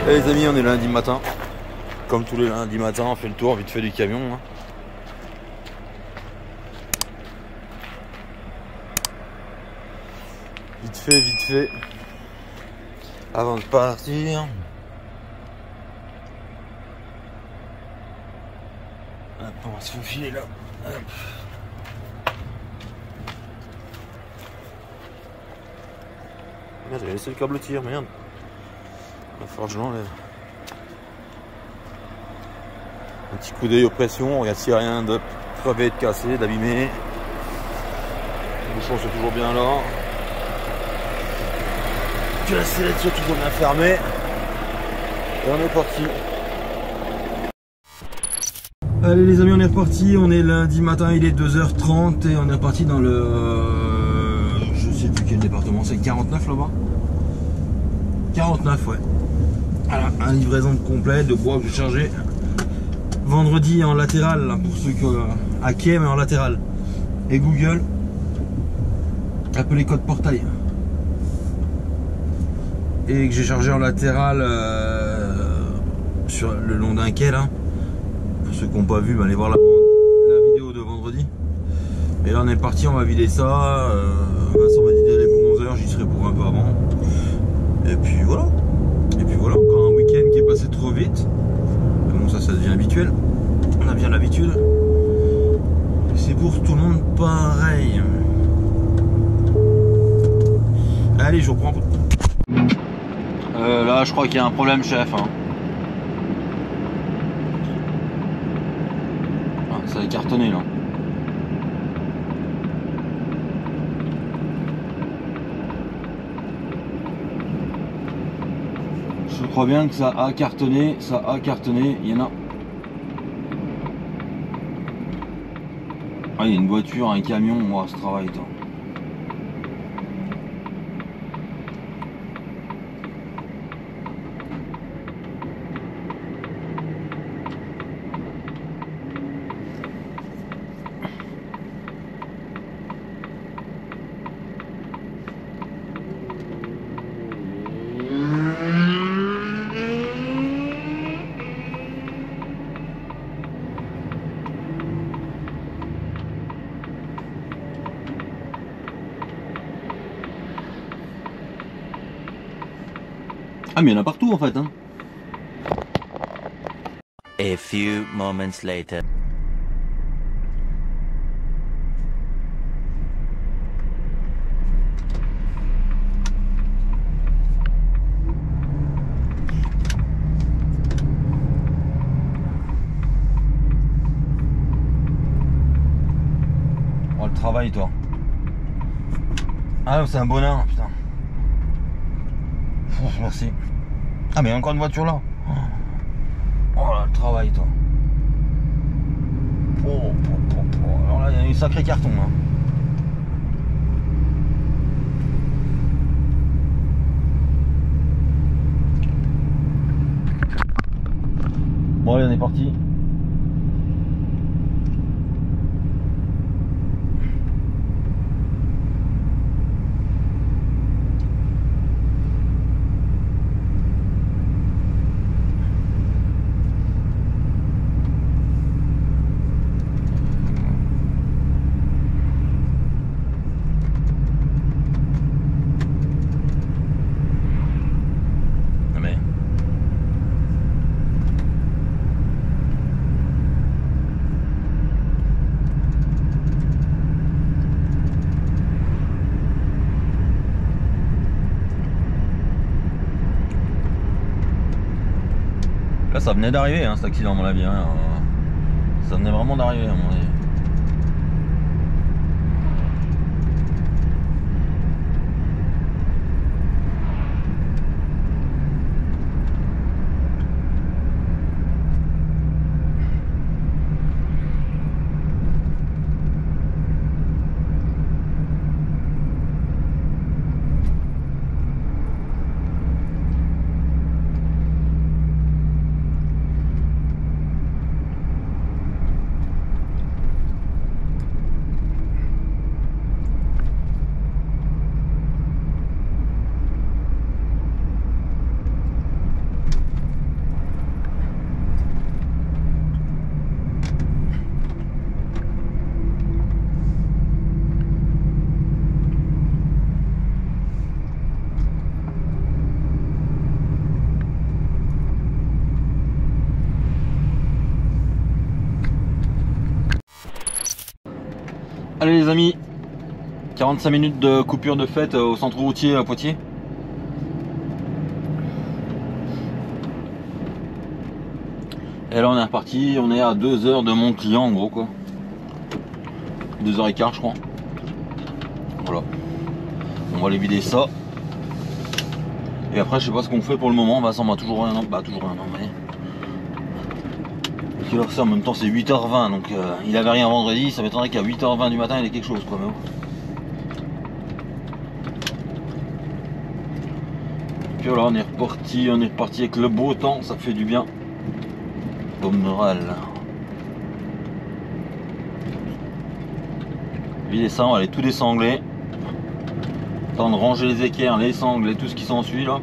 Et les amis, on est lundi matin. Comme tous les lundis matins, on fait le tour vite fait du camion. Hein. Vite fait. Avant de partir. Hop, on va se faufiler là. Hop. Merde, j'avais laissé le câble tir, merde. Il va falloir que je l'enlève. Un petit coup d'œil aux pressions, on regarde s'il n'y a rien de crevé, de cassé, d'abîmé. Les bouchons sont toujours bien là. Que la sellette soit toujours bien fermée. Et on est parti. Allez les amis, on est reparti. On est lundi matin, il est 2h30 et on est reparti dans le... je sais plus quel département, c'est 49 là-bas. 49, ouais. Voilà, une livraison complète de bois que j'ai chargé vendredi en latéral, là, pour ceux qui à quai mais en latéral. Et Google, appelé code portail. Et que j'ai chargé en latéral sur le long d'un quai là. Pour ceux qui n'ont pas vu, bah, allez voir la vidéo de vendredi. Et là on est parti, on va vider ça. Vincent m'a dit d'aller pour 11h, j'y serai pour un peu avant. Et puis voilà, encore un week-end qui est passé trop vite. Mais bon, ça devient habituel. On a bien l'habitude. C'est pour tout le monde pareil. Allez, je reprends. Là, je crois qu'il y a un problème, chef. Hein. Ah, ça a cartonné là. Je crois bien que ça a cartonné, il y en a. Ah, il y a une voiture, un camion, moi, ce travail, toi. Ah mais il y en a partout en fait hein. A few moments later. Oh le travail toi. Ah c'est un bonheur putain. Oh, merci. Ah mais il y a encore une voiture là. Oh là le travail toi. Oh. Alors là il y a un sacré carton là. Bon allez on est parti. Là ça venait d'arriver hein, cet accident à mon avis. Hein. Ça venait vraiment d'arriver à mon avis. Allez les amis, 45 minutes de coupure de fête au centre routier à Poitiers. Et là on est reparti, on est à 2 heures de mon client en gros quoi. 2h15 je crois. Voilà. On va aller vider ça. Et après je sais pas ce qu'on fait pour le moment, Vincent m'a toujours rien, bah toujours rien, mais... Quelle heure c'est en même temps, c'est 8h20, donc il avait rien vendredi, ça m'étonnerait qu'à 8h20 du matin il ait quelque chose quoi même. Puis voilà, on est reparti avec le beau temps, ça fait du bien. Comme moral. Vider ça, on va aller tout désangler. Temps de ranger les équerres, les sangles et tout ce qui s'ensuit là.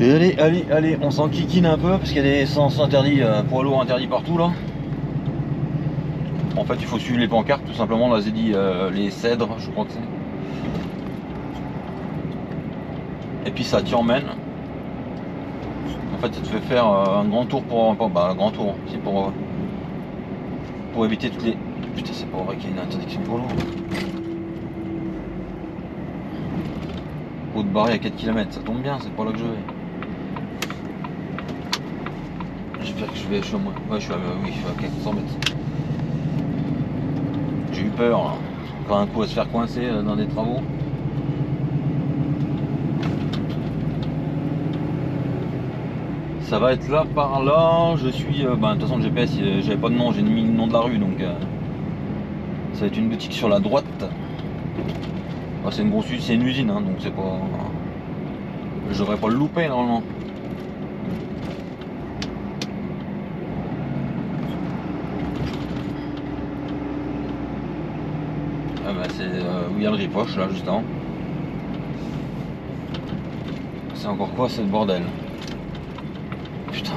Et allez, on s'enquiquine un peu parce qu'il y a des sens interdits, poids lourds interdits partout là. En fait, il faut suivre les pancartes tout simplement. Là, j'ai dit les cèdres, je crois que c'est. Et puis ça t'y emmène. En fait, ça te fait faire un grand tour pour. Un grand tour, c'est pour éviter toutes les. Putain, c'est pas vrai qu'il y a une interdiction poids lourd. Haute barrée à 4 km, ça tombe bien, c'est pas là que je vais. J'espère que je vais au moins. Ouais, je suis à 400 mètres. J'ai eu peur là. Encore un coup à se faire coincer dans des travaux. Ça va être là par là. Je suis. De toute façon, le GPS, j'avais pas de nom, j'ai mis le nom de la rue donc. Ça va être une boutique sur la droite. C'est une grosse usine, c'est une usine, hein, donc c'est pas. Je devrais pas le louper normalement. C'est où il y a le ripoche là juste avant. C'est encore quoi ce bordel? Putain.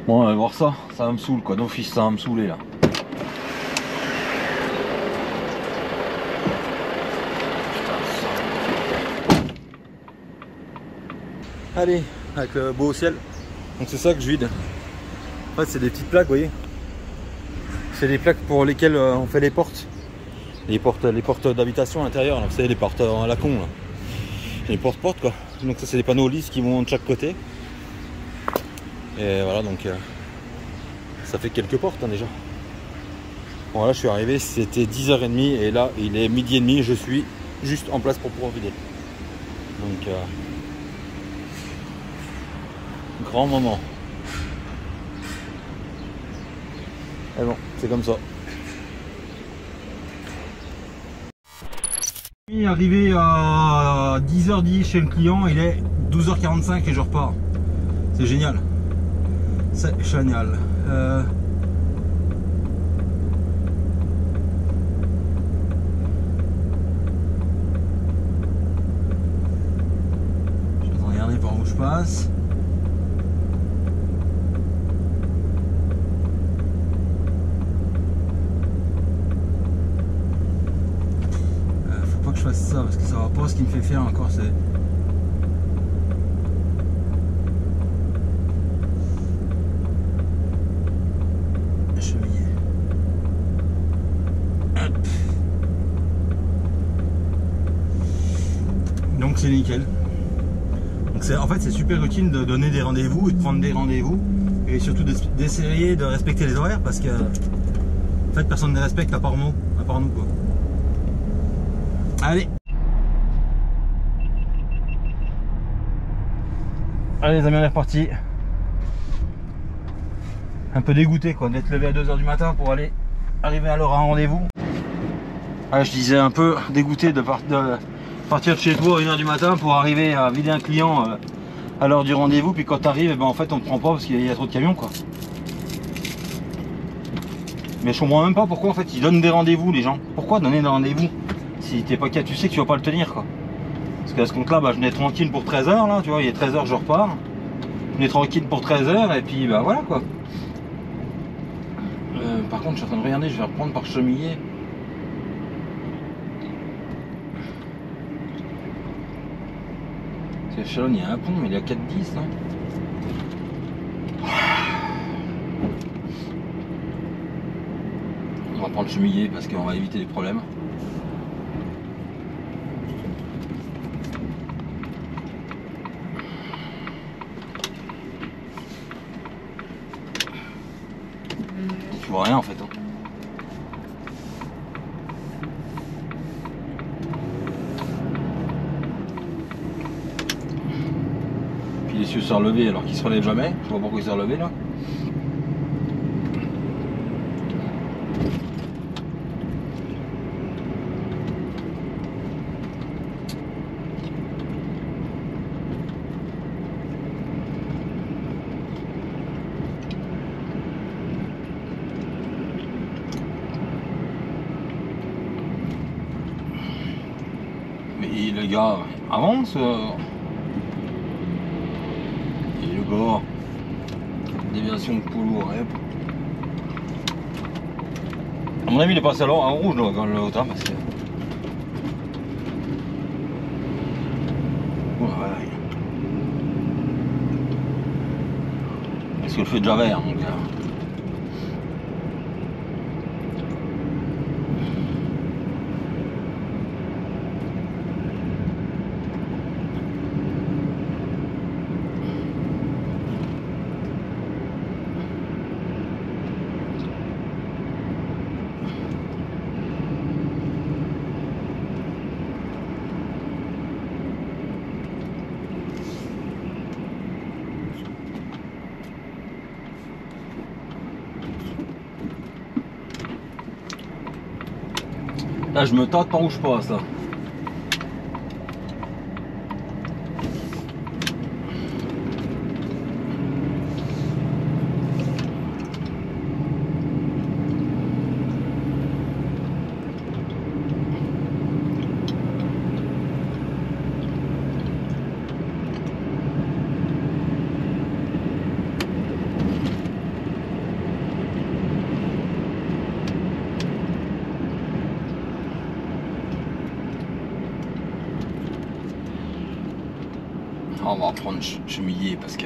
Bon, on va voir ça. Ça me saoule quoi. D'office, ça va me saouler là. Allez, avec le beau ciel. Donc c'est ça que je vide. En fait, c'est des petites plaques, vous voyez. C'est des plaques pour lesquelles on fait les portes. Les portes d'habitation à l'intérieur, vous savez, les portes à la con là. Les portes-portes quoi. Donc ça c'est des panneaux lisses qui vont de chaque côté. Et voilà, donc ça fait quelques portes hein, déjà. Bon là je suis arrivé, c'était 10h30 et là il est 12h30, je suis juste en place pour pouvoir vider. Donc grand moment. Et bon, c'est comme ça. Arrivé à 10h10 chez le client, il est 12h45 et je repars. C'est génial. C'est génial. Je vais regarder par où je passe. Que je fasse ça parce que ça va pas. Ce qui me fait faire encore c'est chemiller. Hop. Donc c'est nickel. Donc en fait c'est super utile de donner des rendez-vous et de prendre des rendez-vous et surtout d'essayer de respecter les horaires parce que en fait personne ne les respecte à part nous quoi. Allez. Allez les amis, on est reparti. Un peu dégoûté quoi d'être levé à 2h du matin pour arriver à l'heure à un rendez-vous. Ah, je disais un peu dégoûté de partir de chez toi à 1h du matin pour arriver à vider un client à l'heure du rendez-vous, puis quand tu arrives, en fait on ne prend pas parce qu'il y a trop de camions quoi. Mais je comprends même pas pourquoi en fait ils donnent des rendez-vous les gens. Pourquoi donner des rendez-vous? Si t'es pas tu sais que tu vas pas le tenir quoi. Parce qu'à ce compte là je venais tranquille pour 13h là, tu vois, il est 13h je repars. Je venais tranquille pour 13h et puis bah voilà quoi. Par contre je suis en train de regarder, je vais reprendre par Chemillé. C'est Chalonne, il y a un pont mais il y a 4-10 là. On va prendre Chemillé parce qu'on va éviter les problèmes. Tu vois rien en fait. Hein. Puis les cieux s'est relevé alors qu'il se relève jamais. Je vois pourquoi il s'est relevé là. Mais le gars avance. Et le gars. Déviation de poids lourd. À mon avis il est passé alors en rouge là, quand le haut parce que. Ouais. Parce que le feu est déjà vert donc. Là je me tâte par où je passe là. On va reprendre Chemillé parce que...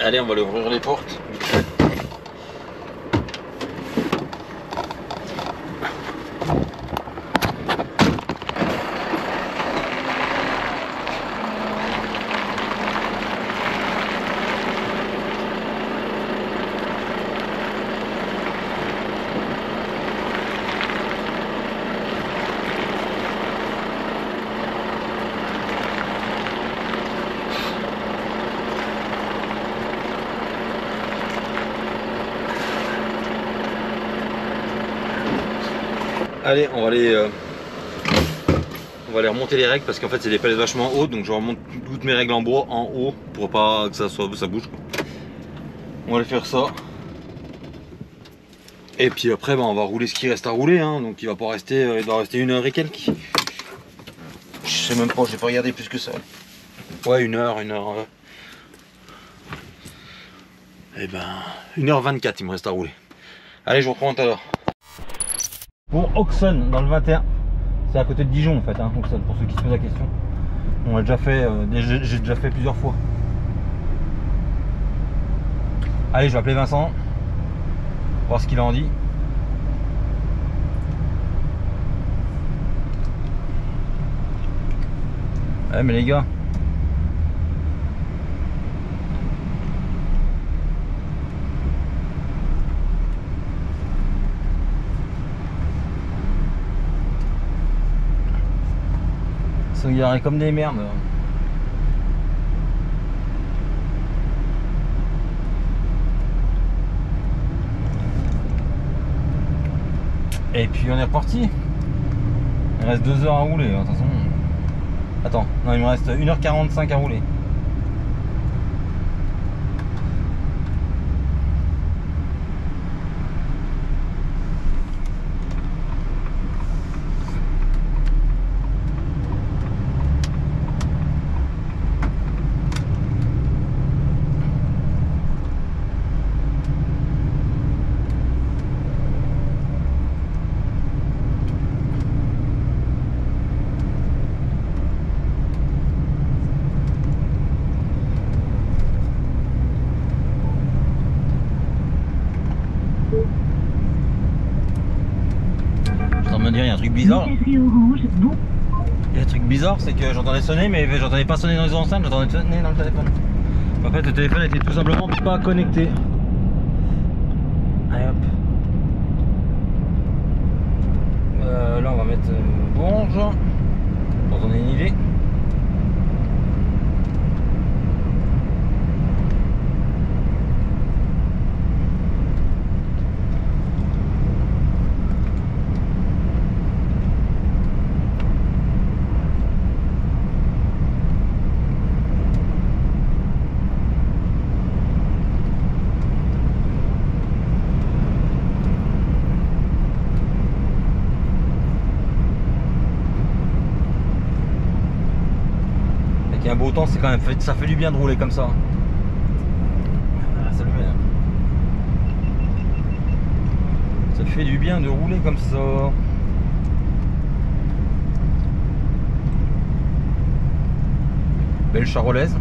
Allez, on va lui ouvrir les portes. Allez, on va aller remonter les règles parce qu'en fait c'est des palettes vachement hautes, donc je remonte toutes mes règles en bois en haut pour pas que ça bouge quoi. On va aller faire ça. Et puis après on va rouler ce qui reste à rouler, hein. Donc il va pas rester, il doit rester 1 heure et quelques. Je sais même pas, j'ai pas regardé plus que ça. Ouais, 1 heure. Et ben 1h24 il me reste à rouler. Allez, je vous reprends tout à l'heure. Pour Auxonne dans le 21, c'est à côté de Dijon en fait, hein, Auxonne, pour ceux qui se posent la question. On l'a déjà fait, j'ai déjà fait plusieurs fois. Allez, je vais appeler Vincent, voir ce qu'il en dit. Ouais, mais les gars, ils sont garés comme des merdes. Et puis on est reparti. Il reste 2 heures à rouler, de toute façon. Attends, non, il me reste 1h45 à rouler. Il y a un truc bizarre. Il y a un truc bizarre, c'est que j'entendais sonner, mais j'entendais pas sonner dans les enceintes, j'entendais sonner dans le téléphone. En fait, le téléphone était tout simplement pas connecté. Allez hop. Là on va mettre Bourges pour donner une idée. Un beau temps, c'est quand même ça fait du bien de rouler comme ça. Ça fait du bien de rouler comme ça. Belle charolaise.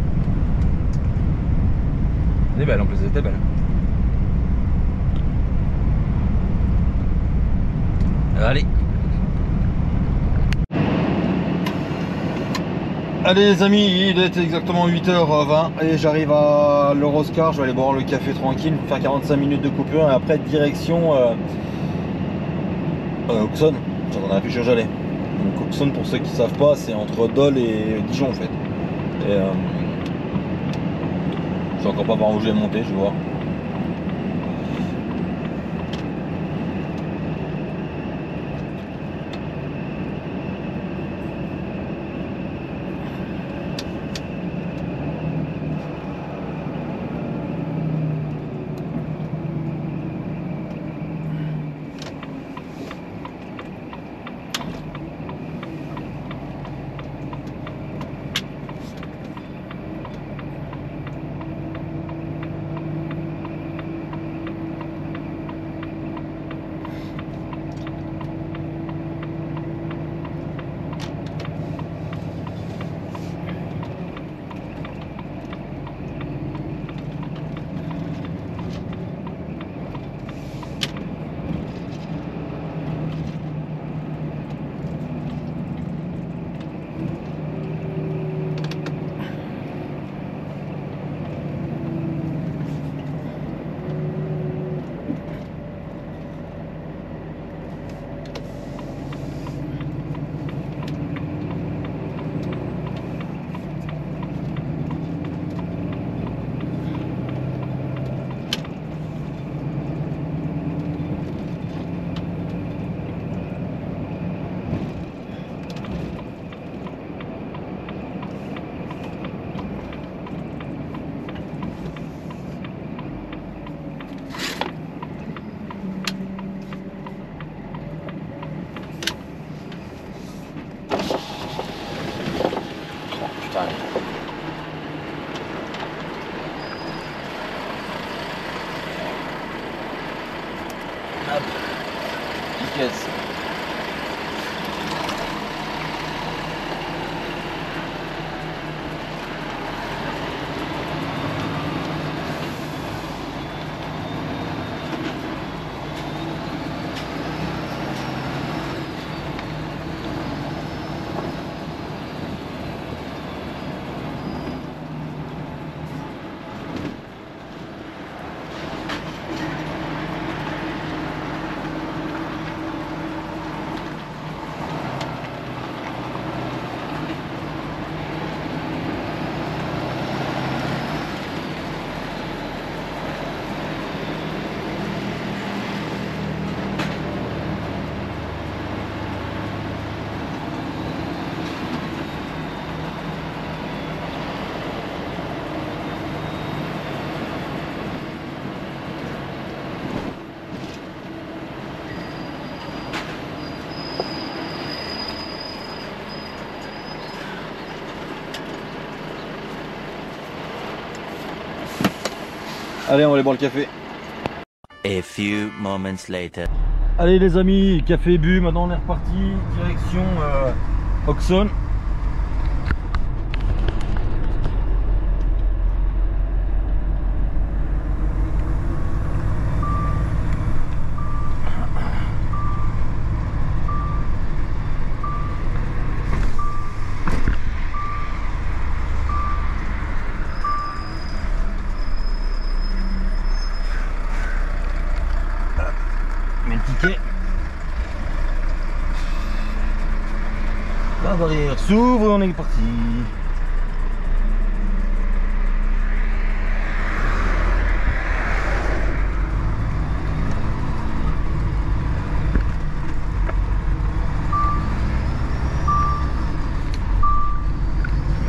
Elle est belle en plus, elle était belle. Allez. Allez les amis, il est exactement 8h20 et j'arrive à l'Euroscar, je vais aller boire le café tranquille, faire 45 minutes de coupure et après direction Auxonne, j'en ai un futur Jalais. Donc Auxonne, pour ceux qui ne savent pas, c'est entre Dole et Dijon en fait. Et je sais encore pas par où je vais monter, je vais voir. Hop, piquette. Allez, on va aller boire le café. A few moments later. Allez les amis, café bu, maintenant on est reparti, direction Auxonne. ticket. La barrière s'ouvre et on est parti.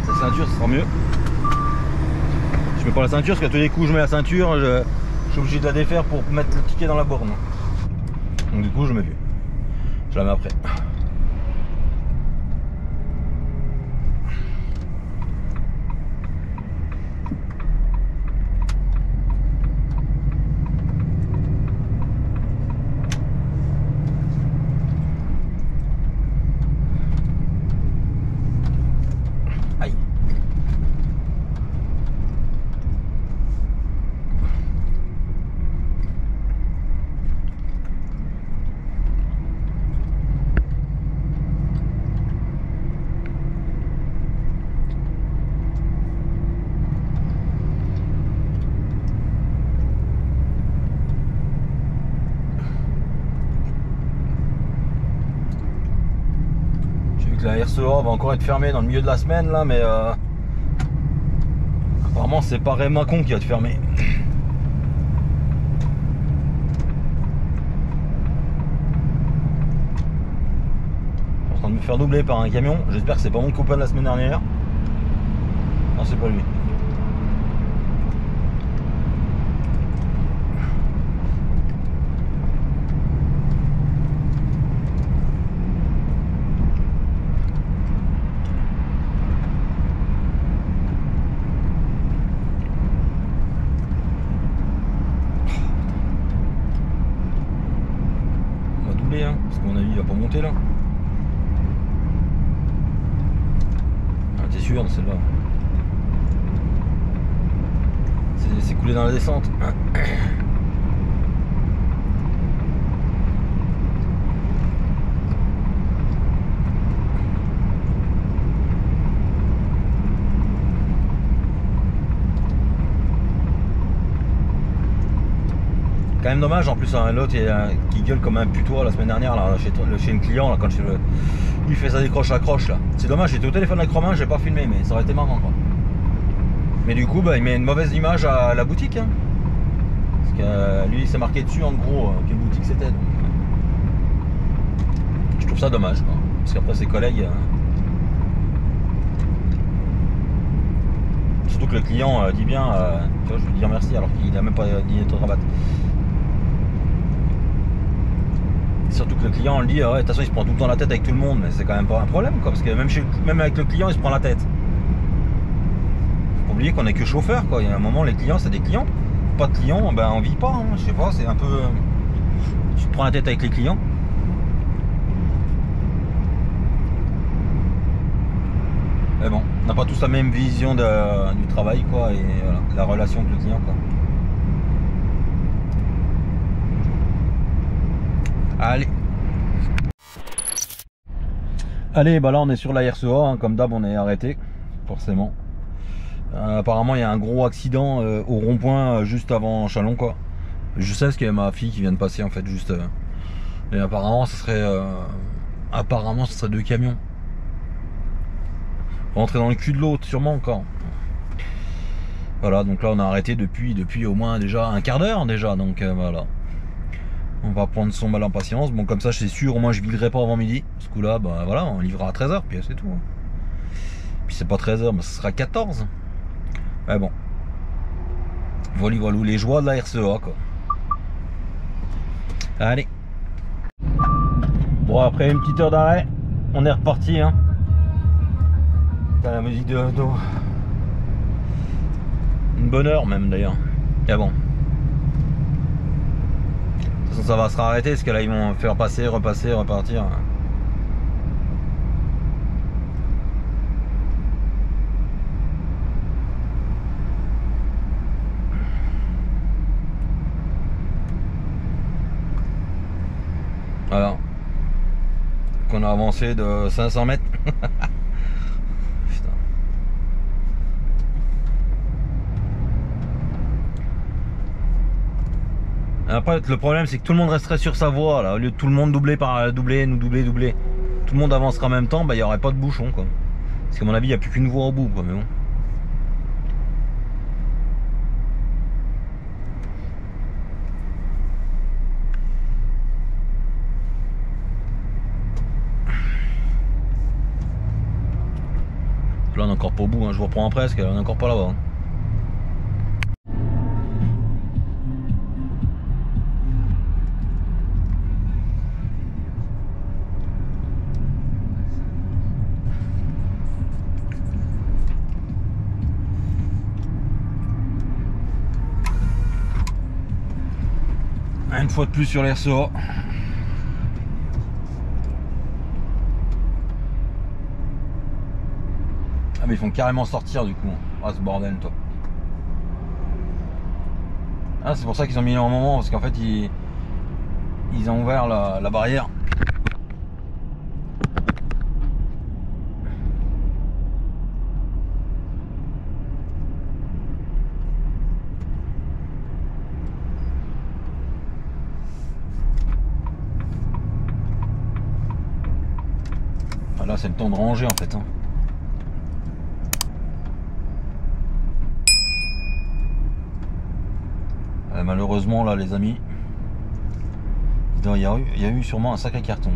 Sa ceinture, ce sera mieux. Je mets pas la ceinture parce qu'à tous les coups je mets la ceinture, je suis obligé de la défaire pour mettre le ticket dans la borne. Donc du coup je mets plus. Je la mets après. Aïe. La RCEA va encore être fermée dans le milieu de la semaine là, mais apparemment c'est pas Rémacon qui va être fermé. Je suis en train de me faire doubler par un camion. J'espère que c'est pas mon copain de la semaine dernière. Non, c'est pas lui. Parce qu'à mon avis il va pas monter là. Ah, t'es sûr de celle-là? C'est coulé dans la descente. Quand même dommage en plus, hein, l'autre qui gueule comme un putois la semaine dernière là, chez une client là, quand il fait sa décroche-accroche là. C'est dommage, j'étais au téléphone avec Romain, j'ai pas filmé, mais ça aurait été marrant quoi. Mais du coup bah, il met une mauvaise image à la boutique hein. Parce que lui il s'est marqué dessus en gros quelle boutique c'était. Je trouve ça dommage quoi. Parce qu'après ses collègues surtout que le client dit bien tu vois, je veux dire merci alors qu'il a même pas dit de rabattre. Surtout que le client on le dit, ouais, de toute façon il se prend tout le temps la tête avec tout le monde, mais c'est quand même pas un problème quoi, parce que même avec le client il se prend la tête. Faut pas oublier qu'on est que chauffeur quoi, il y a un moment les clients c'est des clients, pas de clients, ben on vit pas, hein. Je sais pas, c'est un peu... Tu te prends la tête avec les clients. Mais bon, on n'a pas tous la même vision du travail quoi, et voilà, la relation avec le client quoi. Allez, bah là on est sur la RCEA, hein, comme d'hab on est arrêté, forcément. Apparemment il y a un gros accident au rond-point juste avant Chalon quoi. Je sais parce qu'il y a ma fille qui vient de passer en fait juste. Et apparemment ce serait deux camions. Rentrer dans le cul de l'autre sûrement encore. Voilà, donc là on a arrêté depuis au moins déjà un quart d'heure déjà, donc voilà. On va prendre son mal en patience. Bon, comme ça, c'est sûr, au moins je villerai pas avant midi. Ce coup-là, bah voilà, on livrera à 13h, puis c'est tout. Puis c'est pas 13h, mais ce sera 14. Mais bon. Voilà, les joies de la RCEA, quoi. Allez. Bon, après une petite heure d'arrêt, on est reparti, hein. T'as la musique de... Une bonne heure, même, d'ailleurs. Et bon. Ça va se arrêter parce que là ils vont faire passer, repasser, repartir. Voilà. Qu'on a avancé de 500 mètres. Putain. Après, le problème, c'est que tout le monde resterait sur sa voie, là. Au lieu de tout le monde doubler par doubler, nous doubler, doubler. Tout le monde avancera en même temps, bah, il n'y aurait pas de bouchon, quoi. Parce qu'à mon avis, il n'y a plus qu'une voie au bout, quoi, mais bon. Là, on est encore pas au bout, hein. Je vous reprends presque, on est encore pas là-bas. Hein. Une fois de plus sur les ressorts. Ah mais ils font carrément sortir du coup. Ah ce bordel toi. Ah c'est pour ça qu'ils ont mis un moment parce qu'en fait ils ont ouvert la barrière. Là c'est le temps de ranger en fait. Hein. Malheureusement là les amis, il y a eu sûrement un sacré carton.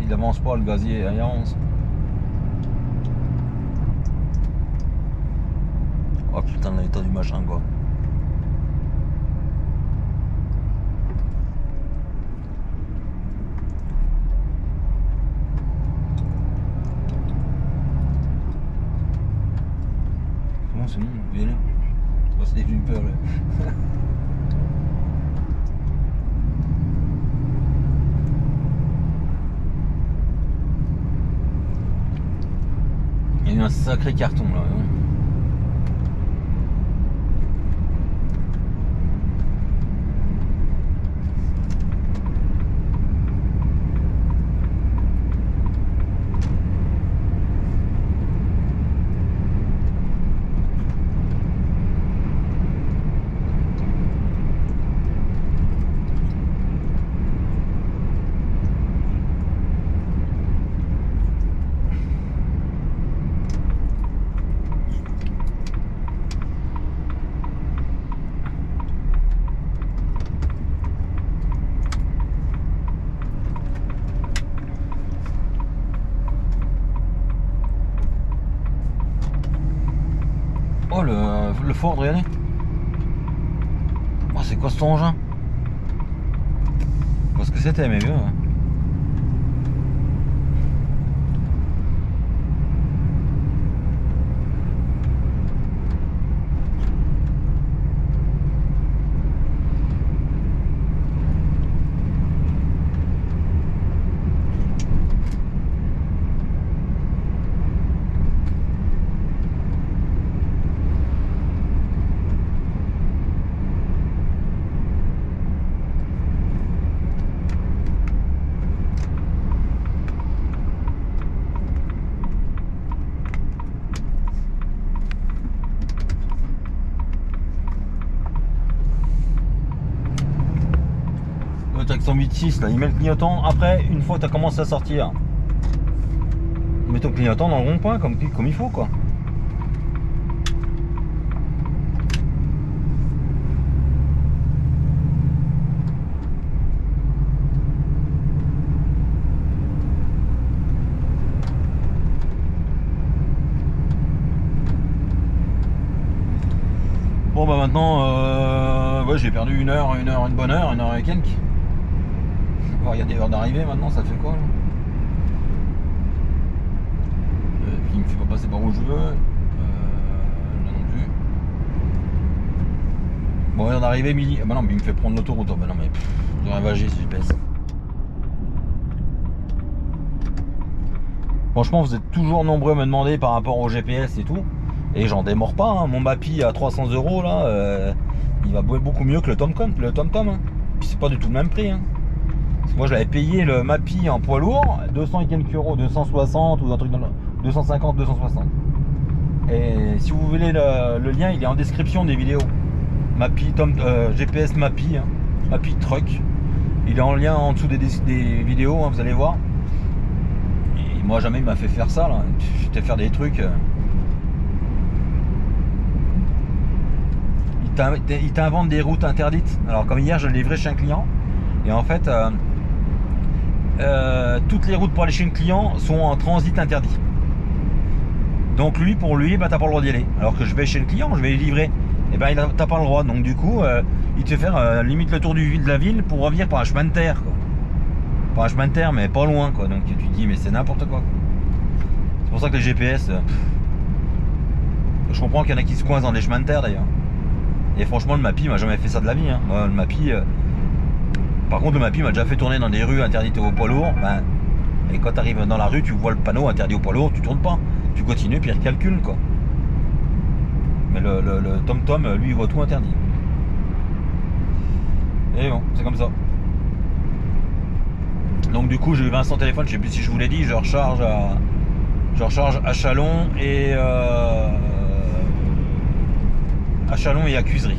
Il avance pas le gazier, il avance. Oh putain l'état du machin quoi. C'est bon, vous y allez. Oh, c'est une peur là. Il y a eu un sacré carton là. Hein. Oh le Ford, regardez. Oh c'est quoi cet engin? Parce que c'était mes vieux. Hein. Avec son 8.6 là, il met le clignotant après une fois que tu as commencé à sortir. Mets ton clignotant dans le rond-point comme il faut quoi. Bon bah maintenant ouais, j'ai perdu une bonne heure, une heure et quelques. Il y a des heures d'arrivée maintenant, ça fait quoi là puis il me fait pas passer par où je veux. Là non plus. Bon, heure d'arrivée midi. Ah bah non, mais il me fait prendre l'autoroute. Oh bah non, mais j'aurais vagé si je pèse. Franchement, vous êtes toujours nombreux à me demander par rapport au GPS et tout. Et j'en démords pas. Hein. Mon Mappy à 300 € là, il va beaucoup mieux que le TomTom. Hein. Puis c'est pas du tout le même prix. Hein. Moi je l'avais payé le Mappy en poids lourd 200 et quelques euros, 260 ou un truc dans le 250, 260. Et si vous voulez le lien, il est en description des vidéos. Mappy, GPS Mappy, hein, Mappy Truck. Il est en lien en dessous des vidéos, hein, vous allez voir. Et moi jamais il m'a fait faire ça là. J'étais faire des trucs. Il t'invente des routes interdites. Alors comme hier je l'ai livré chez un client. Et en fait toutes les routes pour aller chez un client sont en transit interdit. Donc lui, pour lui, bah, t'as pas le droit d'y aller. Alors que je vais chez le client, je vais les livrer. Et ben t'as pas le droit. Donc du coup, il te fait faire limite le tour de la ville pour revenir par un chemin de terre, quoi. Par un chemin de terre, mais pas loin, quoi. Donc tu te dis, mais c'est n'importe quoi. C'est pour ça que les GPS, je comprends qu'il y en a qui se coincent dans des chemins de terre d'ailleurs. Et franchement, le Mappy m'a jamais fait ça de la vie, hein. Moi, le Mappy, par contre, le Mappy m'a déjà fait tourner dans des rues interdites aux poids lourds. Ben, et quand tu arrives dans la rue, tu vois le panneau interdit aux poids lourds, tu tournes pas. Tu continues, puis il recalcule, quoi. Mais le TomTom, lui, il voit tout interdit. Et bon, c'est comme ça. Donc du coup, j'ai eu Vincent au téléphone, je sais plus si je vous l'ai dit, je recharge à Chalon et à Cuisery.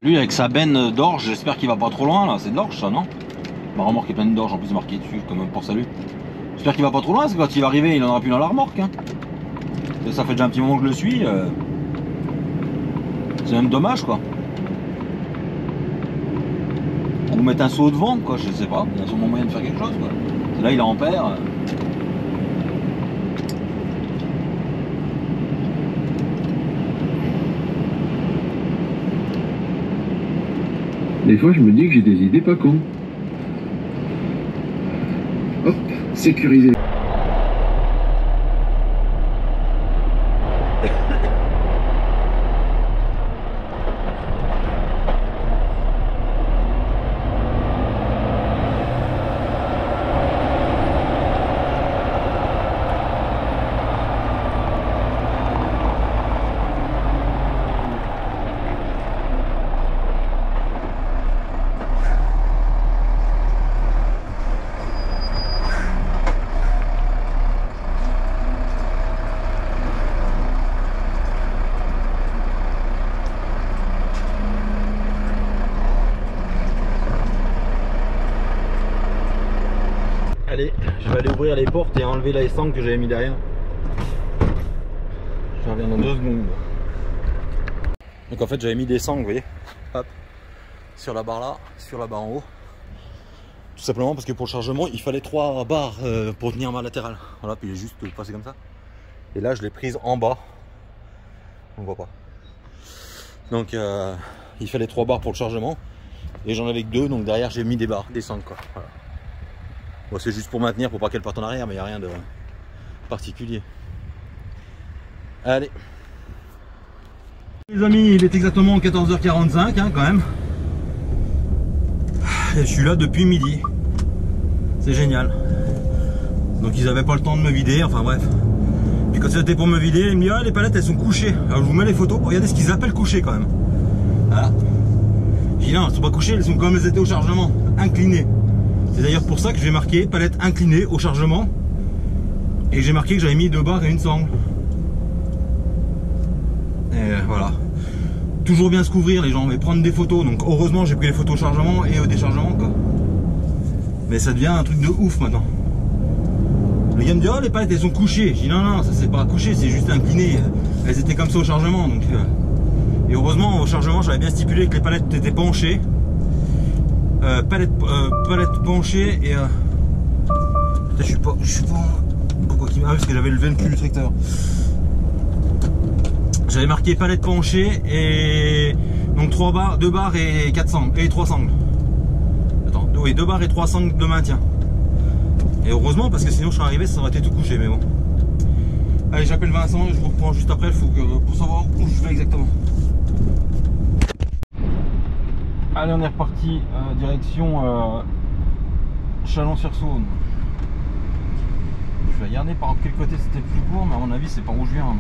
Lui avec sa benne d'orge, j'espère qu'il va pas trop loin là, c'est de l'orge ça non? Ma remorque est pleine d'orge en plus marqué dessus comme pour salut. J'espère qu'il va pas trop loin parce que quand il va arriver il en aura plus dans la remorque, hein. Et ça fait déjà un petit moment que je le suis. C'est même dommage quoi. Ou mettre un seau devant quoi, je sais pas, il y a sûrement moyen de faire quelque chose quoi. Là il est en paire. Des fois, je me dis que j'ai des idées pas cons. Hop, sécuriser. Allez, je vais aller ouvrir les portes et enlever la sangle que j'avais mis derrière. Je reviens dans 2 secondes. Donc en fait j'avais mis des sangles, vous voyez, hop, sur la barre là, sur la barre en haut. Tout simplement parce que pour le chargement il fallait 3 barres pour tenir ma latérale. Voilà, puis il est juste passé comme ça. Et là je l'ai prise en bas. On voit pas. Donc il fallait 3 barres pour le chargement. Et j'en avais que 2, donc derrière j'ai mis des barres, des sangles quoi. Voilà. Bon, c'est juste pour maintenir, pour pas qu'elle parte en arrière, mais il n'y a rien de particulier. Allez. Les amis, il est exactement 14h45 hein, quand même. Et je suis là depuis midi. C'est génial. Donc ils n'avaient pas le temps de me vider, enfin bref. Puis quand c'était pour me vider, ils me disent ah, les palettes elles sont couchées. Alors je vous mets les photos, regardez ce qu'ils appellent couchées quand même. Voilà. Je dis non, elles sont pas couchées, elles sont comme elles étaient au chargement, inclinées. C'est d'ailleurs pour ça que j'ai marqué palette inclinée au chargement. Et j'ai marqué que j'avais mis 2 barres et une sangle. Et voilà. Toujours bien se couvrir les gens, mais prendre des photos. Donc heureusement j'ai pris les photos au chargement et au déchargement quoi. Mais ça devient un truc de ouf maintenant. Le gars me dit oh les palettes elles sont couchées. Je dis non non ça c'est pas couché, c'est juste incliné. Elles étaient comme ça au chargement. Donc, et heureusement au chargement j'avais bien stipulé que les palettes étaient penchées. Palette penchée et je suis pas pourquoi qui parce que j'avais levé le cul du tracteur. J'avais marqué palette penchée et donc 2 barres et 4 sangles et 3 sangles. Attends, oui, 2 barres et 3 sangles de maintien. Et heureusement parce que sinon je serais arrivé, ça aurait été tout couché, mais bon. Allez, j'appelle Vincent et je vous reprends juste après, pour savoir où je vais exactement. Allez, on est reparti direction Chalon-sur-Saône. Je vais regarder par quel côté c'était le plus court, mais à mon avis c'est par où je viens, donc.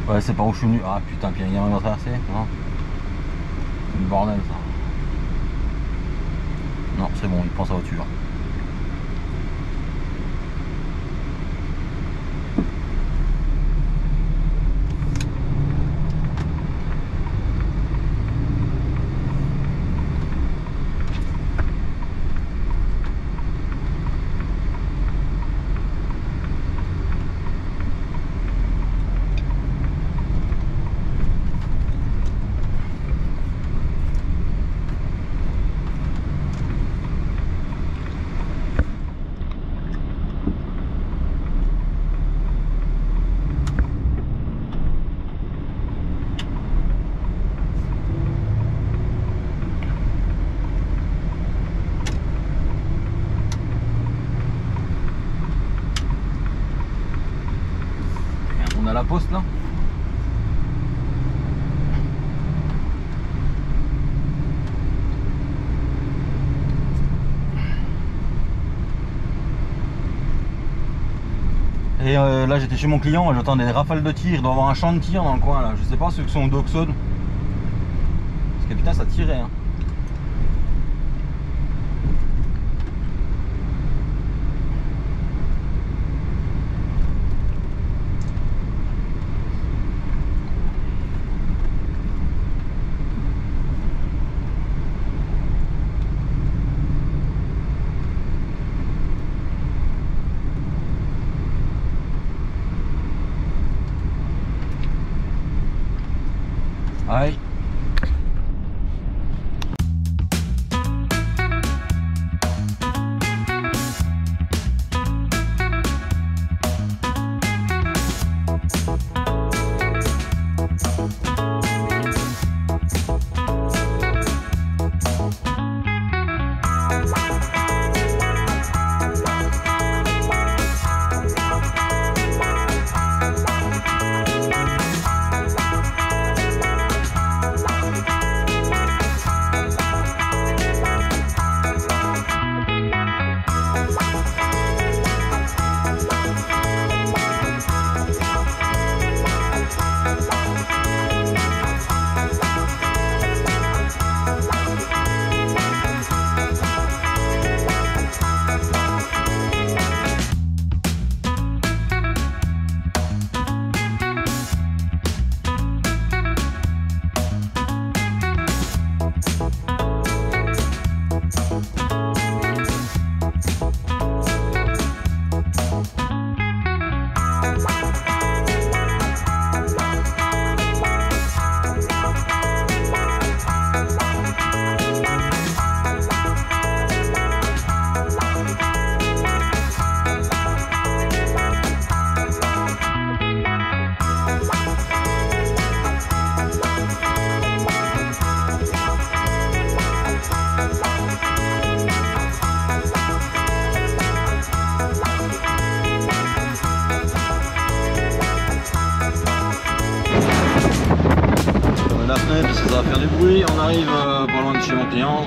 Ouais, c'est par où je suis venu. Ah putain, puis il y a rien à traverser, non? Le bordel ça. Non, c'est bon, il prend sa voiture. La poste là. Et là j'étais chez mon client, j'entends des rafales de tir, il doit y avoir un champ de tir dans le coin là, je sais pas ceux qui sont au Doxone. Parce que putain ça tirait hein. Aïe. Ça va faire du bruit, on arrive pas loin de chez mon client.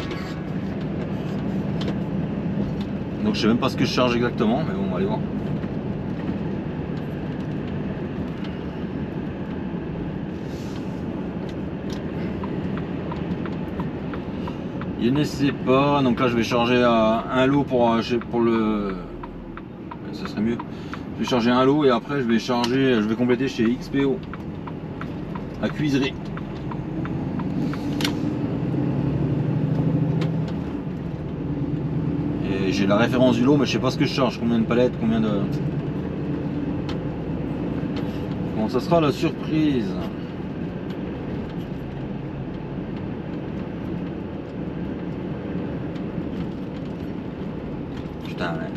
Donc je sais même pas ce que je charge exactement, mais bon, on va aller voir. Il ne sait pas, donc là je vais charger un lot pour le... Ça serait mieux. Je vais charger un lot et après je vais compléter chez XPO. À cuiserie. Et j'ai la référence du lot, mais je sais pas ce que je charge, combien de palettes, combien de... Bon, ça sera la surprise. Putain, ouais.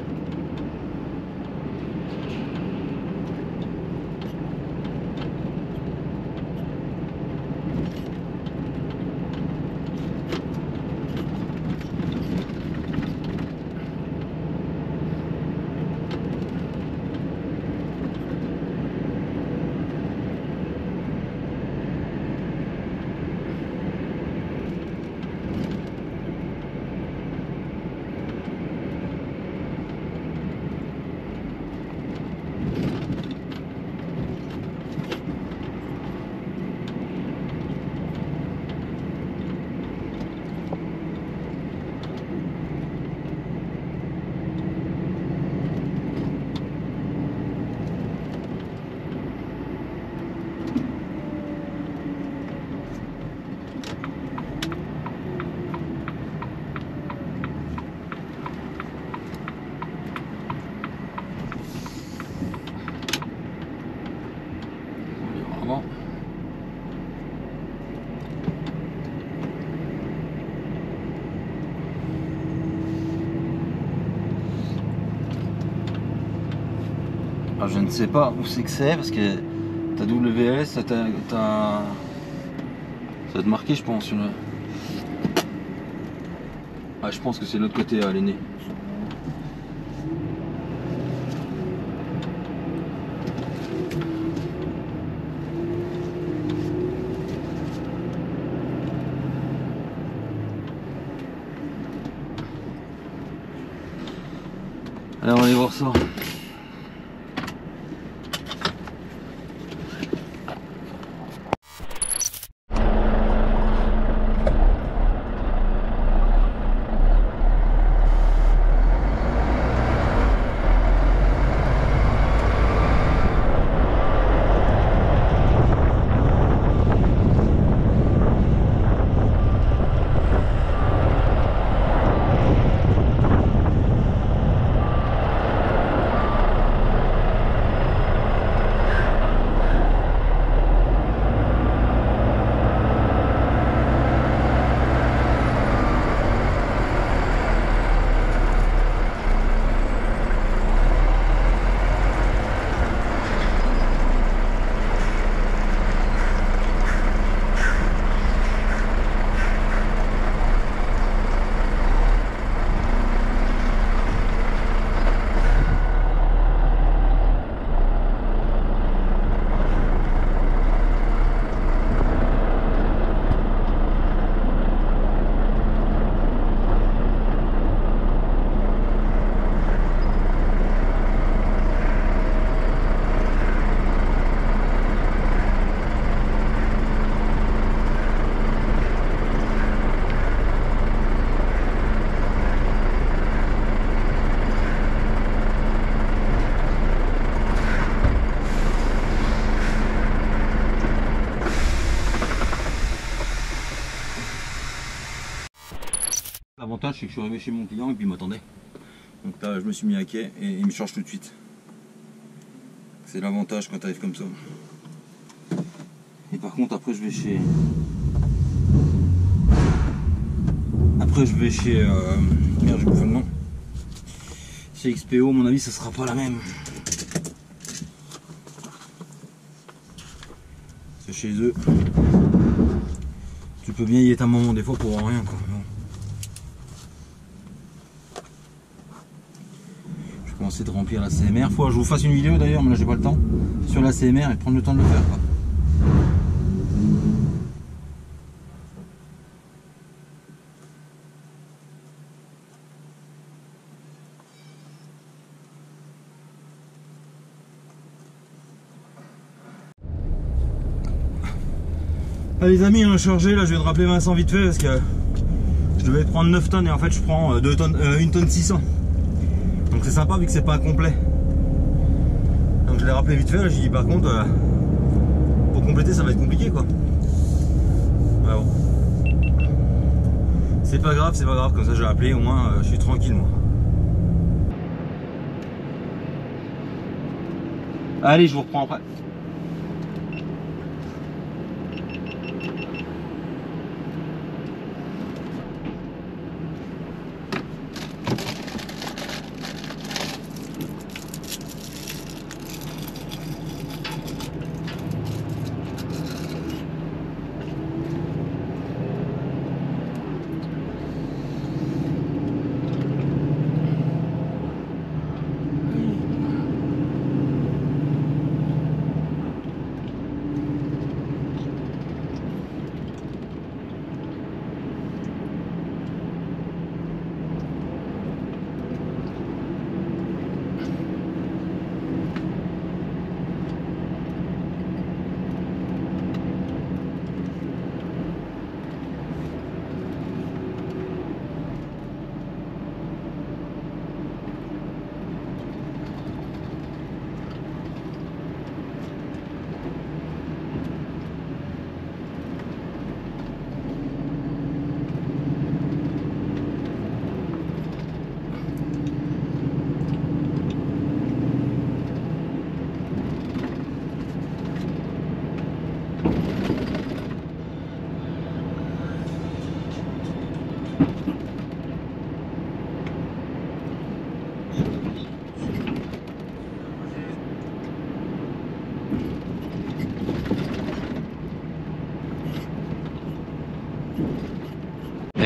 Vraiment. Alors, je ne sais pas où c'est que c'est parce que ta WS, ça va te marquer, je pense. Sur le... Ah, je pense que c'est de l'autre côté, l'aîné. Allez, on va aller voir ça. L'avantage c'est que je suis arrivé chez mon client et puis il m'attendait. Donc là je me suis mis à quai et il me charge tout de suite. C'est l'avantage quand tu arrives comme ça. Et par contre après je vais chez... Merde, j'ai bouffé le nom. Chez XPO, à mon avis ça sera pas la même. C'est chez eux. Tu peux bien y être un moment des fois pour rien quoi. Commencer de remplir la CMR. Faut que je vous fasse une vidéo d'ailleurs, mais là j'ai pas le temps. Sur la CMR et prendre le temps de le faire quoi. Ah, les amis, on a chargé, là je viens de rappeler Vincent vite fait parce que je devais prendre 9 tonnes et en fait je prends 1 tonne 600. Donc c'est sympa vu que c'est pas complet. Donc je l'ai rappelé vite fait, là j'ai dit par contre pour compléter ça va être compliqué quoi. Ouais, bon. C'est pas grave, comme ça j'ai appelé, au moins je suis tranquille moi. Allez, je vous reprends après.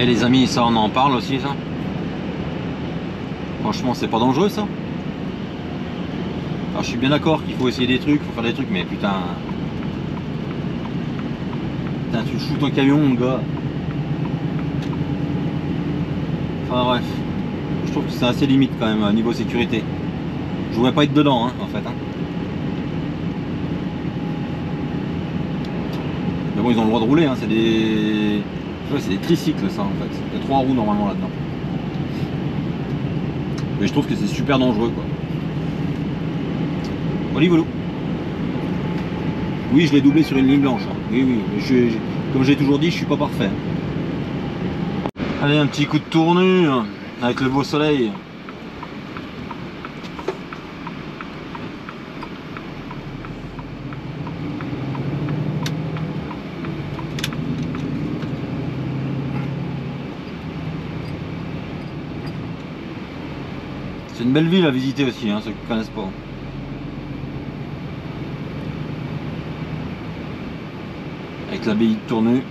Eh les amis, ça on en parle aussi ça. Franchement c'est pas dangereux ça. Alors je suis bien d'accord qu'il faut essayer des trucs, faut faire des trucs, mais putain... Putain tu shootes un camion mon gars. Enfin bref. Je trouve que c'est assez limite quand même niveau sécurité. Je voudrais pas être dedans hein, en fait. Hein. Mais bon ils ont le droit de rouler, hein, c'est des... Ouais, c'est des tricycles ça en fait, il y a 3 roues normalement là-dedans. Mais je trouve que c'est super dangereux quoi. Voilà. Oui je l'ai doublé sur une ligne blanche. Hein. Oui oui, comme j'ai toujours dit je suis pas parfait. Allez un petit coup de tournure avec le beau soleil. C'est une belle ville à visiter aussi, hein, ceux qui ne connaissent pas. Avec l'abbaye de Tournus.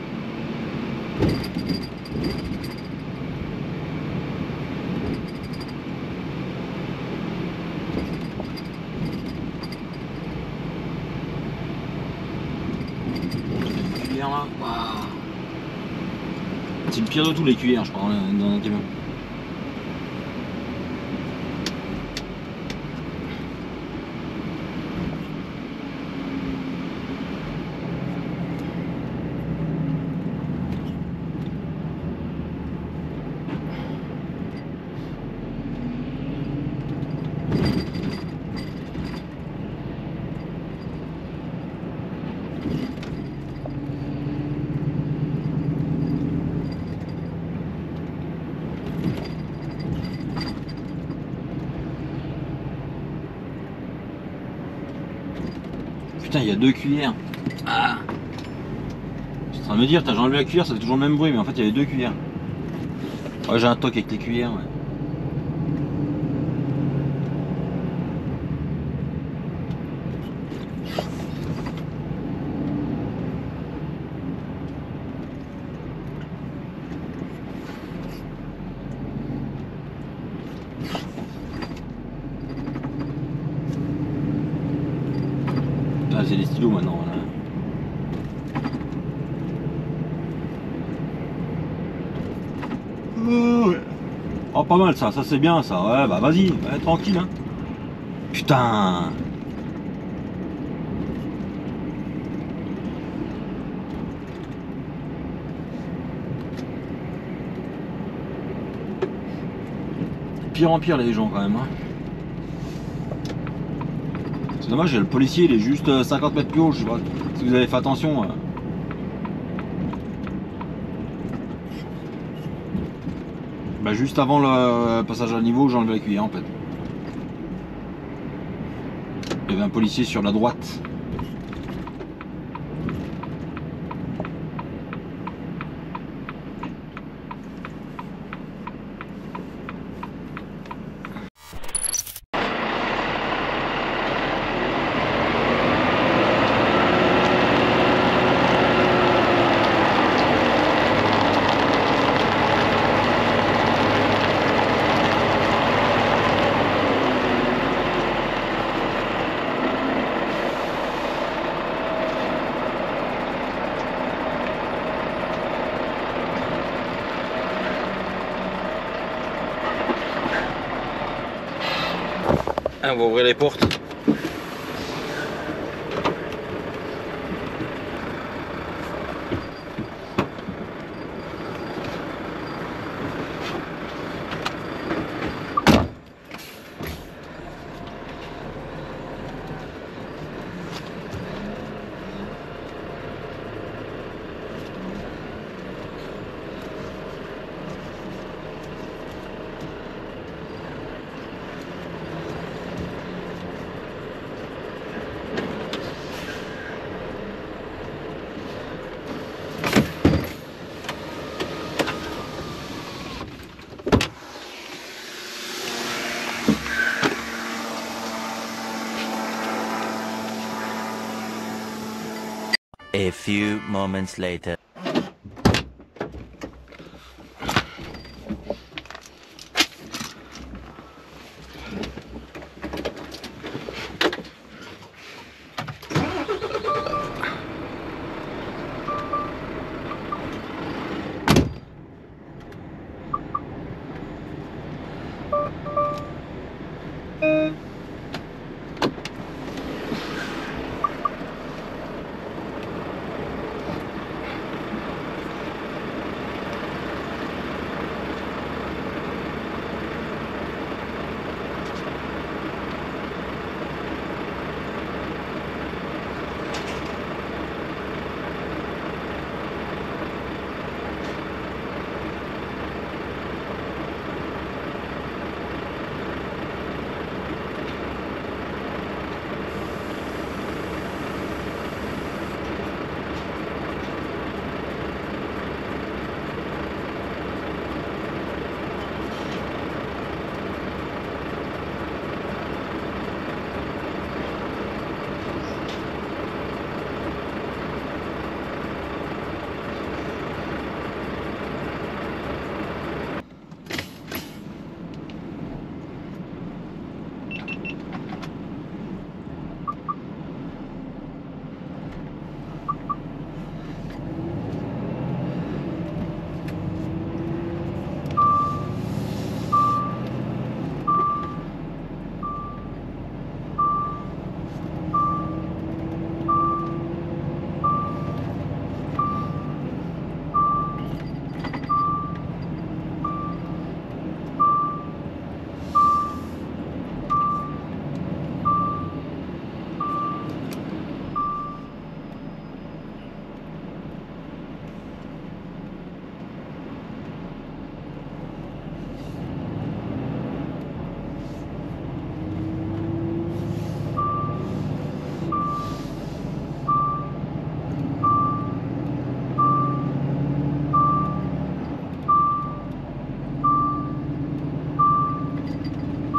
Cuillère là. Wow. C'est le pire de tous les cuillères, je crois, dans un camion. Putain, il y a 2 cuillères. Ah. Je suis en train de me dire, j'ai enlevé la cuillère, ça fait toujours le même bruit, mais en fait il y avait 2 cuillères. Ouais, j'ai un toc avec les cuillères. Ouais. Ah, j'ai les stylos maintenant. Voilà. Oh, pas mal ça c'est bien ça. Ouais, bah vas-y, ouais, tranquille. Hein. Putain. pire en pire les gens quand même. Hein. C'est dommage, le policier il est juste 50 mètres plus haut, je sais pas si vous avez fait attention. Bah, juste avant le passage à niveau, j'ai enlevé la cuillère en fait. Il y avait un policier sur la droite. On va ouvrir les portes. A few moments later.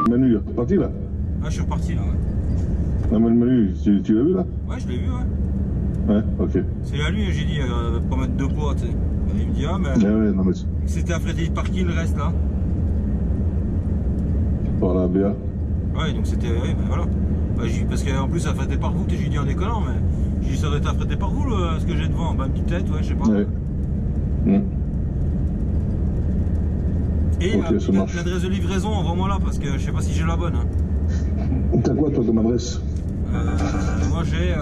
Manu, il est reparti là? Ah, je suis reparti là, ouais. Non, mais le Manu, tu l'as vu là? Ouais, je l'ai vu, ouais. Ouais, ok. C'est à lui, j'ai dit, pas mettre deux poids, tu sais. Il me dit, ah, mais. Ouais, non, mais. C'était affrété par qui le reste là? Par la BA. Ouais, donc c'était. Ouais, ben voilà. Bah, parce qu'en plus, ça affrété par vous, j'ai dit en déconnant, mais. J'ai dit, ça doit être affrété par vous, ce que j'ai devant. Bah, une petite tête, ouais, je sais pas. Ouais. Et okay, l'adresse de livraison, envoie-moi là, parce que je sais pas si j'ai la bonne. Hein. T'as quoi, toi, comme adresse? Moi, j'ai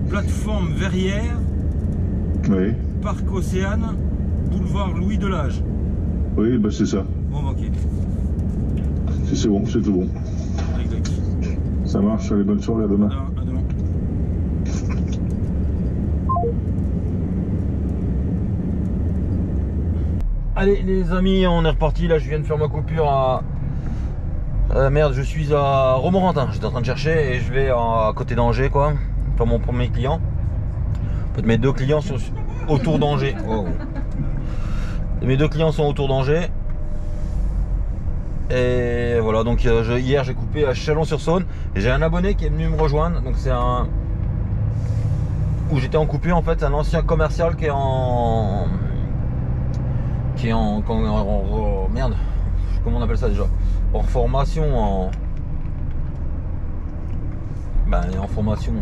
plateforme Verrières, oui. Parc Océane, boulevard Louis Delage. Oui, bah c'est ça. Bon, bah, ok. c'est bon, c'est tout bon. Exact. Ça marche, allez, bonne soirée, à demain. À demain. Allez les amis, on est reparti. Là je viens de faire ma coupure à... merde, je suis à Romorantin. J'étais en train de chercher et je vais à côté d'Angers quoi. Pour mon premier client. En fait mes deux clients sont autour d'Angers. Wow. Mes deux clients sont autour d'Angers. Et voilà, donc hier j'ai coupé à Chalon-sur-Saône. Et j'ai un abonné qui est venu me rejoindre. Donc c'est un... où j'étais en coupure en fait, un ancien commercial qui est en... merde, comment on appelle ça déjà, en formation en formation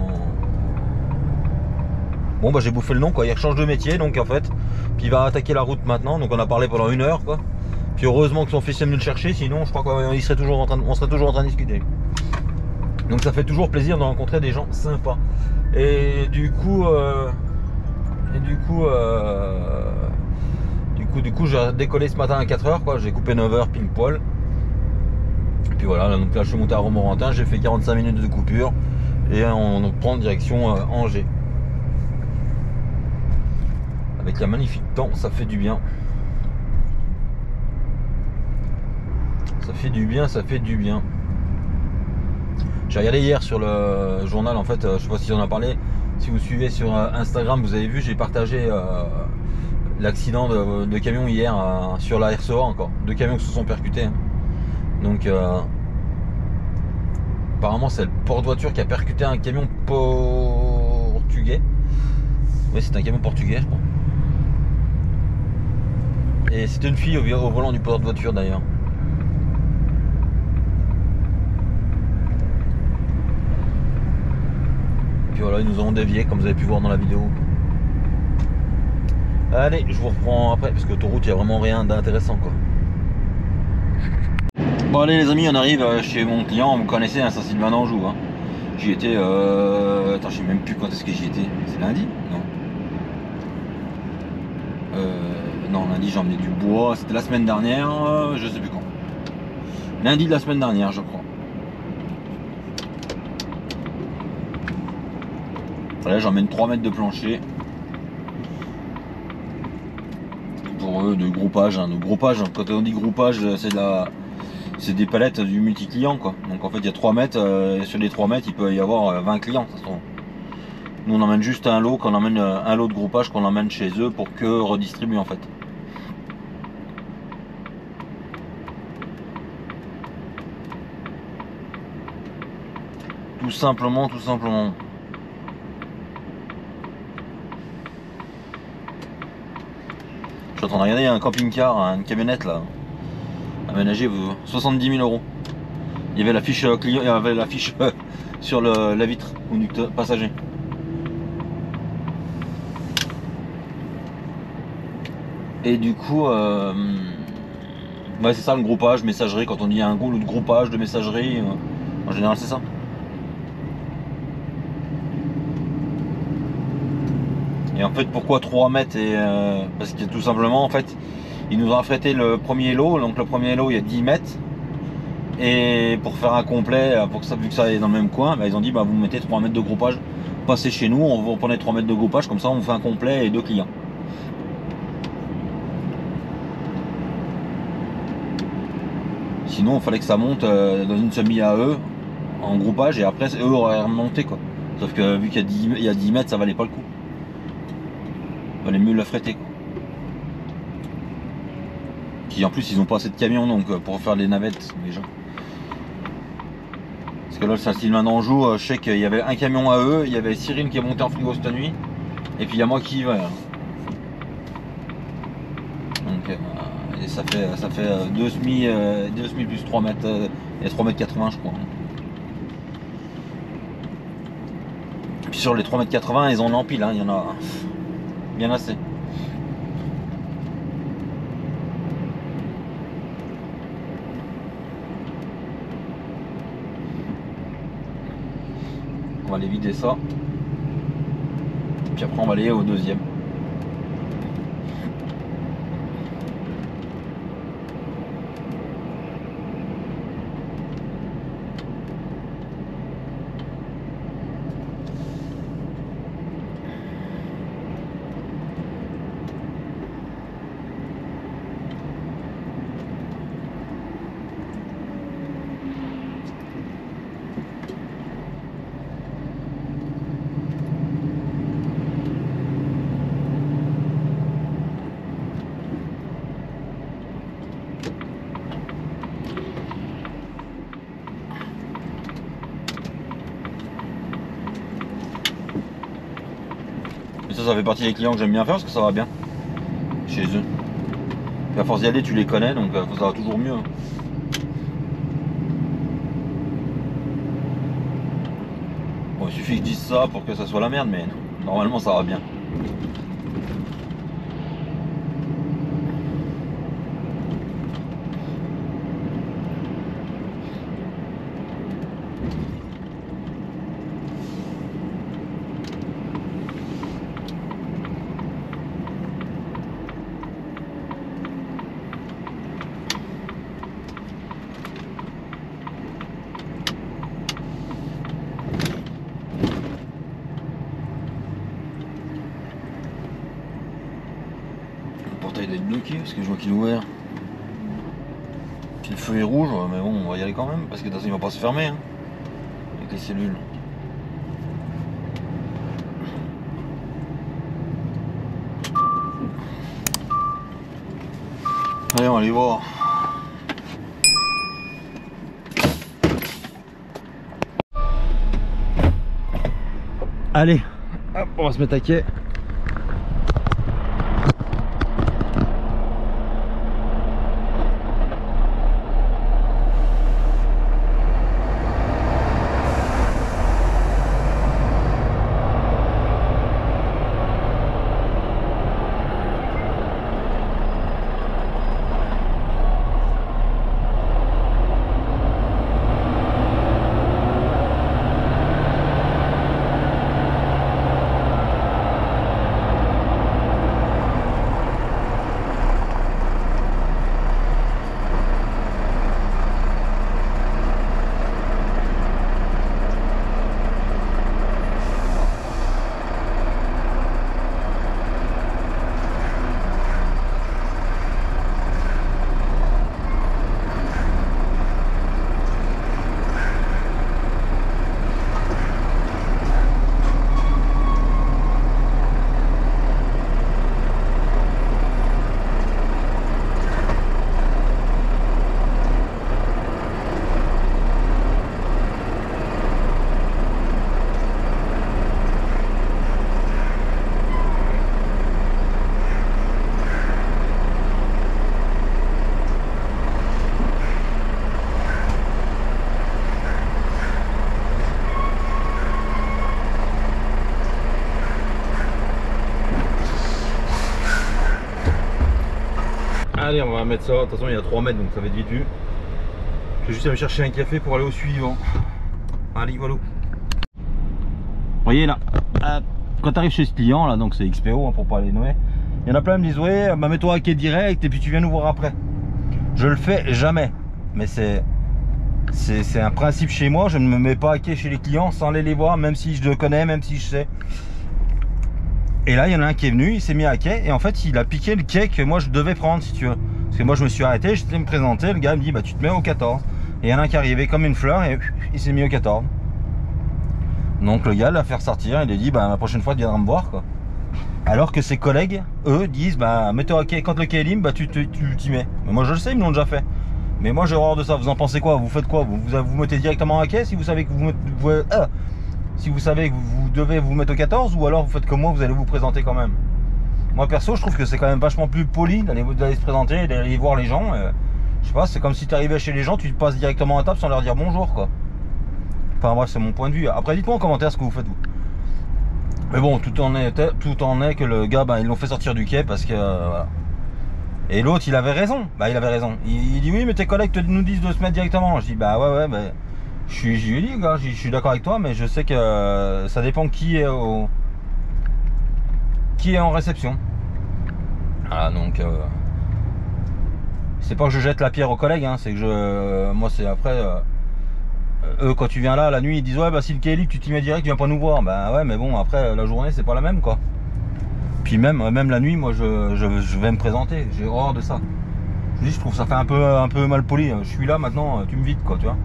bon bah j'ai bouffé le nom quoi, il change de métier donc en fait, puis il va attaquer la route maintenant, donc on a parlé pendant 1 heure quoi, puis heureusement que son fils est venu le chercher, sinon je crois qu'on serait toujours en train de discuter. Donc ça fait toujours plaisir de rencontrer des gens sympas. Et du coup j'ai décollé ce matin à 4h quoi, j'ai coupé 9h pile poil. Et puis voilà, donc là je suis monté à Romorantin, j'ai fait 45 minutes de coupure et on prend direction Angers. Avec un magnifique temps, ça fait du bien. Ça fait du bien, ça fait du bien. J'ai regardé hier sur le journal en fait, je sais pas si on en a parlé, si vous suivez sur Instagram, vous avez vu, j'ai partagé l'accident de camion hier sur la RCA encore. 2 camions qui se sont percutés. Hein. Donc apparemment c'est le porte-voiture qui a percuté un camion portugais. Oui c'est un camion portugais je crois. Et c'était une fille au volant du porte-voiture d'ailleurs. Puis voilà, ils nous ont dévié comme vous avez pu voir dans la vidéo. Allez, je vous reprends après parce que l'autoroute, il n'y a vraiment rien d'intéressant quoi. Bon allez les amis, on arrive chez mon client, vous connaissez hein, Saint-Sylvain d'Anjou. Hein. J'y étais, attends je sais même plus quand est-ce que j'y étais. C'est lundi? Non. Non, lundi j'ai emmené du bois, c'était la semaine dernière, je sais plus quand. Lundi de la semaine dernière je crois. Là j'emmène 3 mètres de plancher. Pour eux de groupage, hein. De groupage, quand on dit groupage c'est des palettes du multi-client quoi. Donc en fait il y a 3 mètres, et sur les 3 mètres il peut y avoir 20 clients. Nous on emmène juste un lot, qu'on emmène un lot de groupage qu'on emmène chez eux pour que redistribuer en fait. Tout simplement, tout simplement. Je suis en train de regarder un camping-car, une camionnette là, aménagée 70 000 €. Il y avait la fiche client, il y avait la fiche sur la vitre conducteur passager. Et du coup, ouais, c'est ça le groupage, messagerie. Quand on dit un lot de groupage, de messagerie, en général c'est ça. Et en fait pourquoi 3 mètres parce que tout simplement en fait ils nous ont affrété le premier lot, donc le premier lot il y a 10 mètres et pour faire un complet, pour que ça, vu que ça est dans le même coin, bah, ils ont dit bah vous mettez 3 mètres de groupage, passez chez nous, on vous reprenez 3 mètres de groupage, comme ça on fait un complet et 2 clients. Sinon il fallait que ça monte dans une semi à eux en groupage et après eux auraient remonté quoi. Sauf que vu qu'il y a 10 mètres ça valait pas le coup. Valait mieux l'affréter quoi. Qui en plus ils ont pas assez de camions donc pour faire les navettes déjà. Parce que là le Saint-Sylvain d'Anjou, je sais qu'il y avait un camion à eux, il y avait Cyril qui est monté en frigo cette nuit, et puis il y a moi qui y va. Donc et ça fait 2 semis plus 3 mètres, il y a 3 mètres 80 je crois. Puis sur les 3 mètres 80 ils en empilent, hein, il y en a bien assez. On va aller vider ça. Puis après on va aller au deuxième. ça fait partie des clients que j'aime bien faire parce que ça va bien chez eux. Puis à force d'y aller, tu les connais, donc ça va toujours mieux. Bon, il suffit que je dise ça pour que ça soit la merde, mais normalement ça va bien. D'être bloqué parce que je vois qu'il est ouvert. Puis le feu est rouge, mais bon, on va y aller quand même parce que de toute façon il va pas se fermer hein, avec les cellules. Allez, on va aller voir. Allez, hop, on va se mettre à quai. Allez, on va mettre ça. De toute façon, il y a 3 mètres donc ça va être vite vu. Je vais juste aller me chercher un café pour aller au suivant. Allez, voilà. Vous voyez là, quand tu arrives chez ce client là, donc c'est XPO hein, pour pas aller nouer. Il y en a plein qui me disent ouais, bah mets-toi à quai direct et puis tu viens nous voir après. Je le fais jamais, mais c'est un principe chez moi. Je ne me mets pas à quai chez les clients sans aller les voir, même si je le connais, même si je sais. Et là, il y en a un qui est venu, il s'est mis à quai et en fait, il a piqué le quai que moi je devais prendre, si tu veux. Parce que moi, je me suis arrêté, j'étais me présenter, le gars me dit bah tu te mets au 14. Et il y en a un qui est arrivé comme une fleur et il s'est mis au 14. Donc le gars l'a fait ressortir, il a dit bah la prochaine fois tu viendras me voir quoi. Alors que ses collègues, eux, disent bah mets-toi à quai, quand le quai est libre, bah tu t'y mets. Mais moi je le sais, ils me l'ont déjà fait. Mais moi j'ai horreur de ça, vous en pensez quoi? Vous faites quoi? Vous mettez directement à quai si vous savez que si vous savez que vous devez vous mettre au 14 ou alors vous faites comme moi, vous allez vous présenter quand même. Moi perso je trouve que c'est quand même vachement plus poli d'aller se présenter, d'aller voir les gens. Je sais pas, c'est comme si tu arrivais chez les gens, tu passes directement à table sans leur dire bonjour quoi. Enfin bref, c'est mon point de vue. Après dites-moi en commentaire ce que vous faites vous. Mais bon, tout en est que le gars, bah, ils l'ont fait sortir du quai parce que voilà. Et l'autre il avait raison, bah il avait raison. Il dit oui mais tes collègues nous disent de se mettre directement. Je dis bah ouais bah, je lui ai dit gars, je suis d'accord avec toi mais je sais que ça dépend qui est en réception. Voilà donc c'est pas que je jette la pierre aux collègues hein, c'est que moi c'est après eux quand tu viens là la nuit ils disent ouais bah si le quai est libre tu t'y mets direct, tu viens pas nous voir. Bah ouais mais bon après la journée c'est pas la même quoi. Puis même la nuit moi je vais me présenter, j'ai horreur de ça. Je trouve ça fait un peu mal poli. Je suis là maintenant, tu me vides quoi tu vois.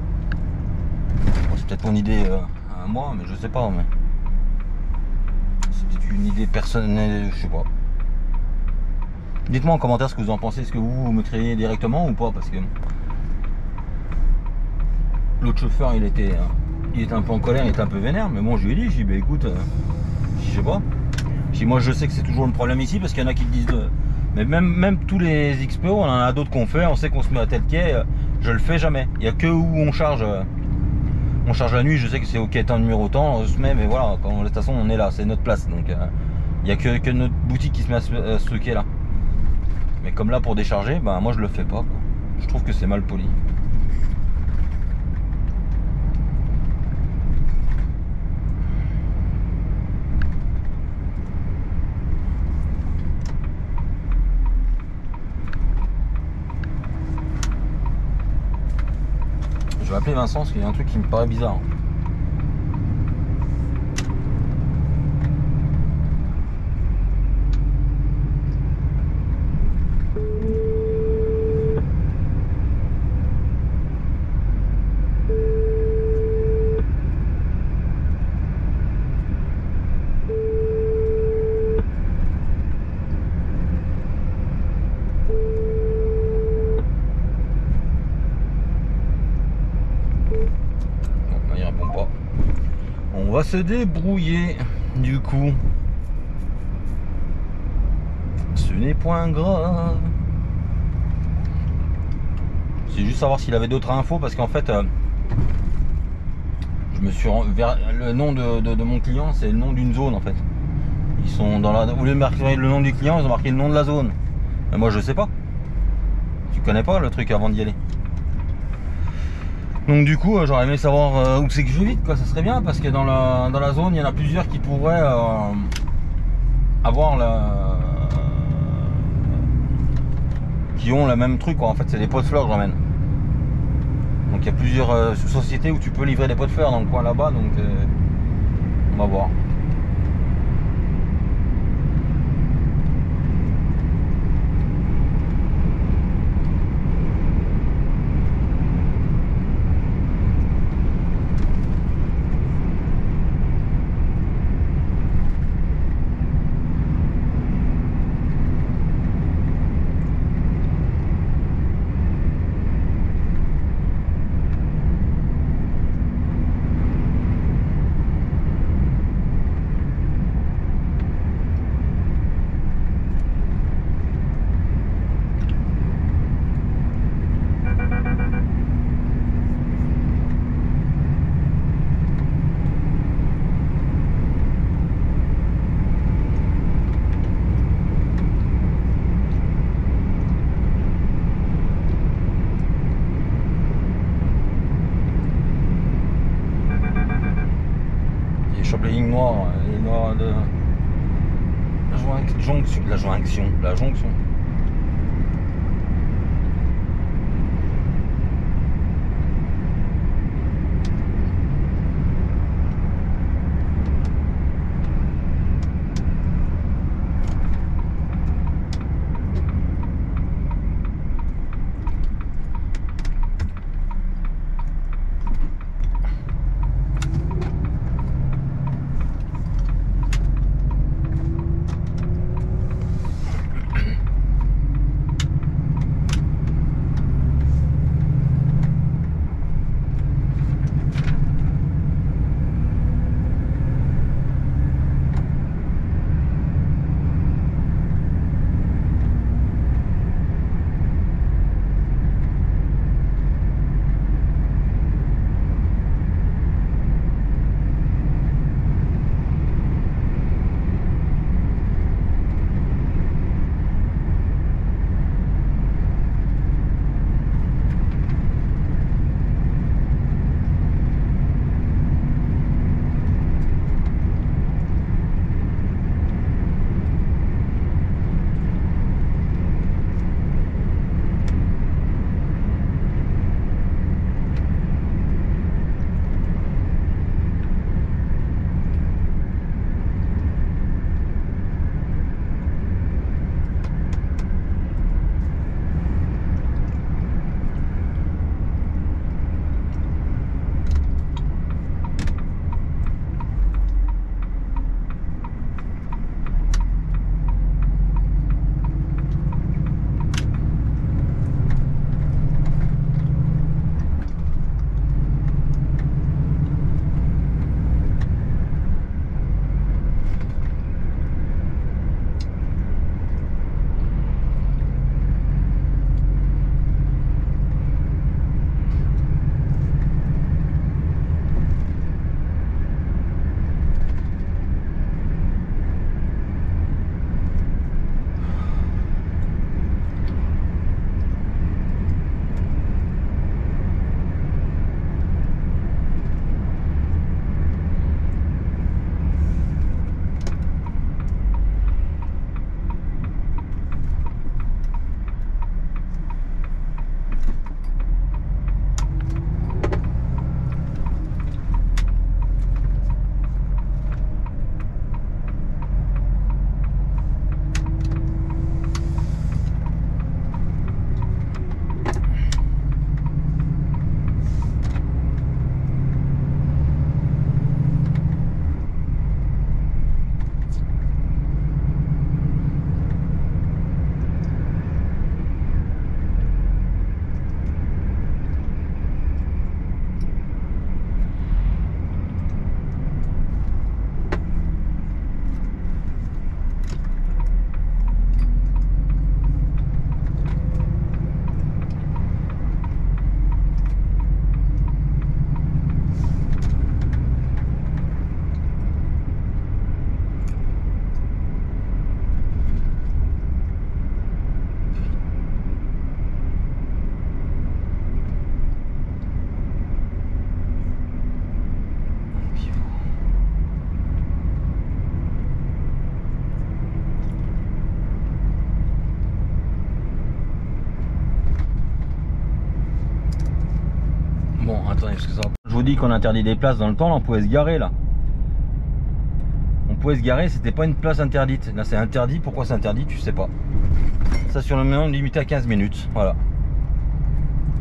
Bon, c'est peut-être mon idée à moi mais je sais pas mais c'est peut-être une idée personnelle, je sais pas. Dites-moi en commentaire ce que vous en pensez, est-ce que vous me créez directement ou pas parce que l'autre chauffeur il était un peu en colère, il était un peu vénère mais bon je lui ai dit, bah écoute, je sais pas, Puis moi je sais que c'est toujours le problème ici parce qu'il y en a qui te disent mais même tous les XPO, on en a d'autres qu'on fait, on sait qu'on se met à tel quai, je le fais jamais. Il n'y a que où on charge la nuit, je sais que c'est au quai temps numéro temps, on se met, mais voilà, quand, de toute façon on est là, c'est notre place. Donc il n'y a que notre boutique qui se met à ce quai là. Mais comme là pour décharger, ben moi je le fais pas, quoi. Je trouve que c'est mal poli. Je vais appeler Vincent parce qu'il y a un truc qui me paraît bizarre. Il répond pas. On va se débrouiller du coup. Ce n'est point grave. C'est juste savoir s'il avait d'autres infos parce qu'en fait je me suis vers le nom de mon client, c'est le nom d'une zone en fait. Ils sont dans la. Au lieu de marquer le nom du client, ils ont marqué le nom de la zone. Mais moi je sais pas. Tu connais pas le truc avant d'y aller. Donc du coup j'aurais aimé savoir où c'est que je vais vite, quoi. Ça serait bien parce que dans la zone il y en a plusieurs qui pourraient avoir qui ont le même truc, quoi. En fait c'est des pots de fleurs que j'emmène. Donc il y a plusieurs sociétés où tu peux livrer des pots de fleurs dans le coin là-bas, donc on va voir. Les lignes noires, les noirs de la jonction. Bon, attendez, parce que ça... Je vous dis qu'on interdit des places dans le temps, là, on pouvait se garer, là. On pouvait se garer, c'était pas une place interdite. Là, c'est interdit. Pourquoi c'est interdit, tu sais pas. Stationnement limité à 15 minutes, voilà.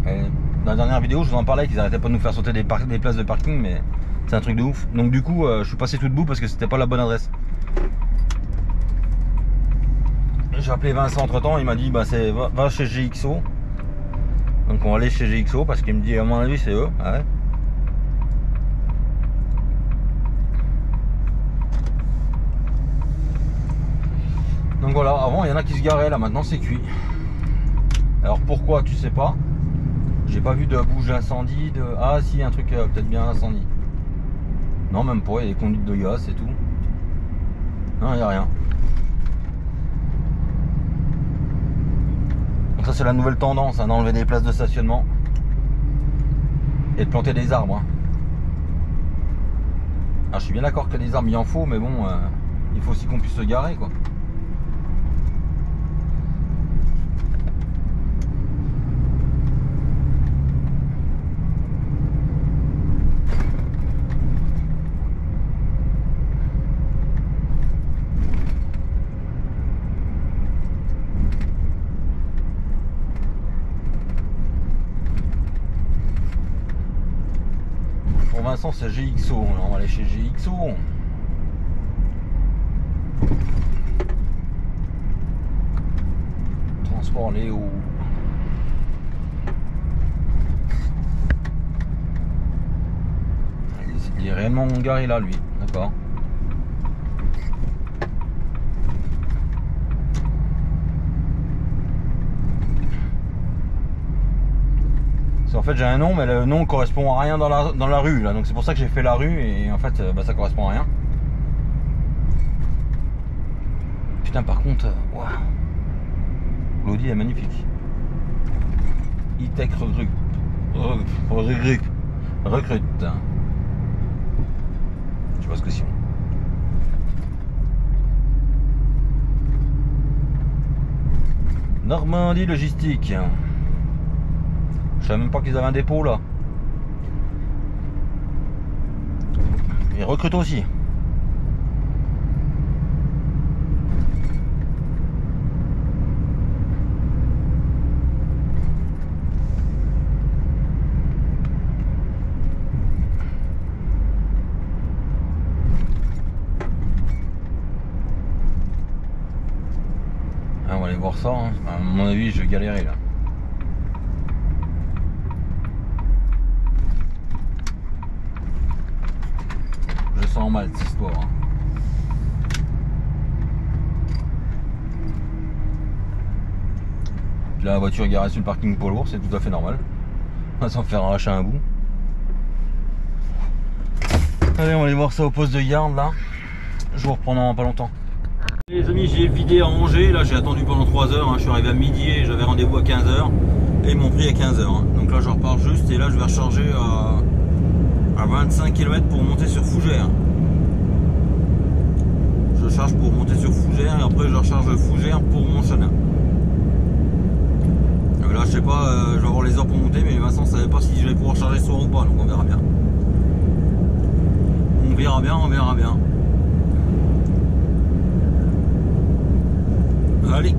Et dans la dernière vidéo, je vous en parlais qu'ils arrêtaient pas de nous faire sauter des places de parking, mais c'est un truc de ouf. Donc du coup, je suis passé tout debout parce que c'était pas la bonne adresse. J'ai appelé Vincent entre temps, il m'a dit bah c'est va chez GXO. Donc on va aller chez GXO parce qu'il me dit à mon avis c'est eux. Ouais. Donc voilà, avant il y en a qui se garaient, là maintenant c'est cuit. Alors pourquoi tu sais pas. J'ai pas vu de bouche d'incendie, de... Ah si, un truc peut-être bien incendie. Non, même pas, il y a des conduites de gaz et tout. Non, il n'y a rien. Donc ça c'est la nouvelle tendance, hein, d'enlever des places de stationnement. Et de planter des arbres. Hein. Alors je suis bien d'accord que des arbres il en faut, mais bon, il faut aussi qu'on puisse se garer quoi. Vincent c'est GXO, on va aller chez GXO. Transport Léo. Il est réellement garé là lui, d'accord. En fait j'ai un nom mais le nom correspond à rien dans la rue là, donc c'est pour ça que j'ai fait la rue et en fait bah, ça correspond à rien. Putain par contre, waouh, l'Audi est magnifique. E-Tech recrute. Je vois ce que c'est. Normandie Logistique. Je savais même pas qu'ils avaient un dépôt là. Ils recrutent aussi. Ah, on va aller voir ça. Hein. À mon avis, je vais galérer là. Sens mal cette histoire. Hein. Puis là, la voiture est garée sur le parking poids lourd, c'est tout à fait normal. On va s'en faire arracher un bout. Allez, on va aller voir ça au poste de garde là. Je vous reprends dans pas longtemps. Les amis, j'ai vidé à Angers. Là, j'ai attendu pendant 3 heures. Hein. Je suis arrivé à midi et j'avais rendez-vous à 15 h. Et ils m'ont pris à 15 h. Hein. Donc là, je repars juste et là, je vais recharger à 25 km pour monter sur Fougères. Je charge pour monter sur Fougères et après je recharge Fougères pour Montchanin. Là je sais pas, je vais avoir les heures pour monter, mais Vincent savait pas si je vais pouvoir charger ce soir ou pas, donc on verra bien. On verra bien, on verra bien. Allez.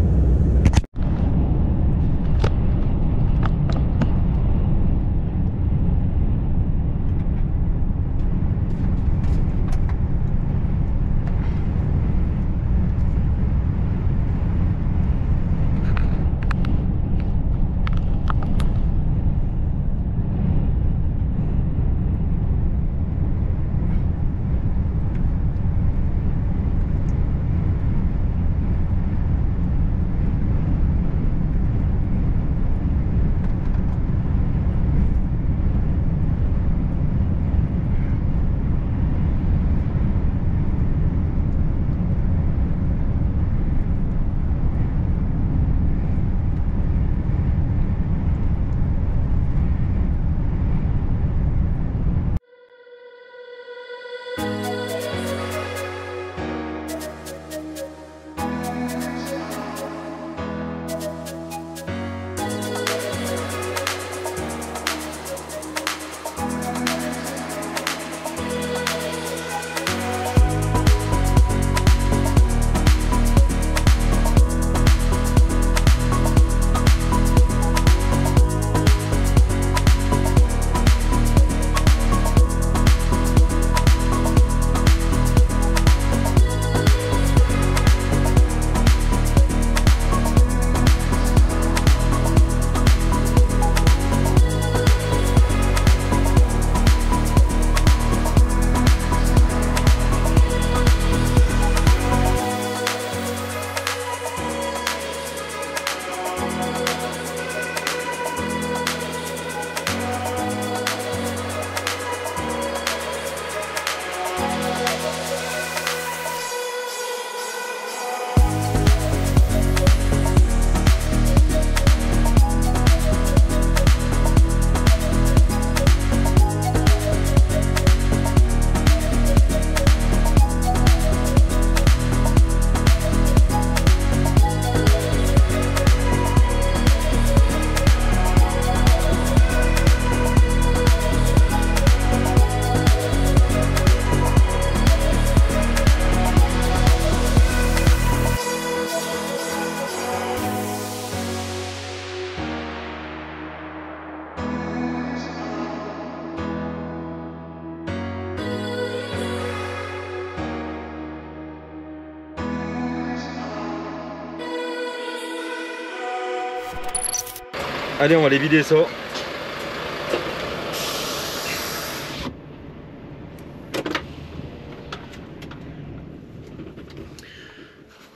Allez, on va aller vider ça.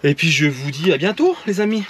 Et puis je vous dis à bientôt les amis.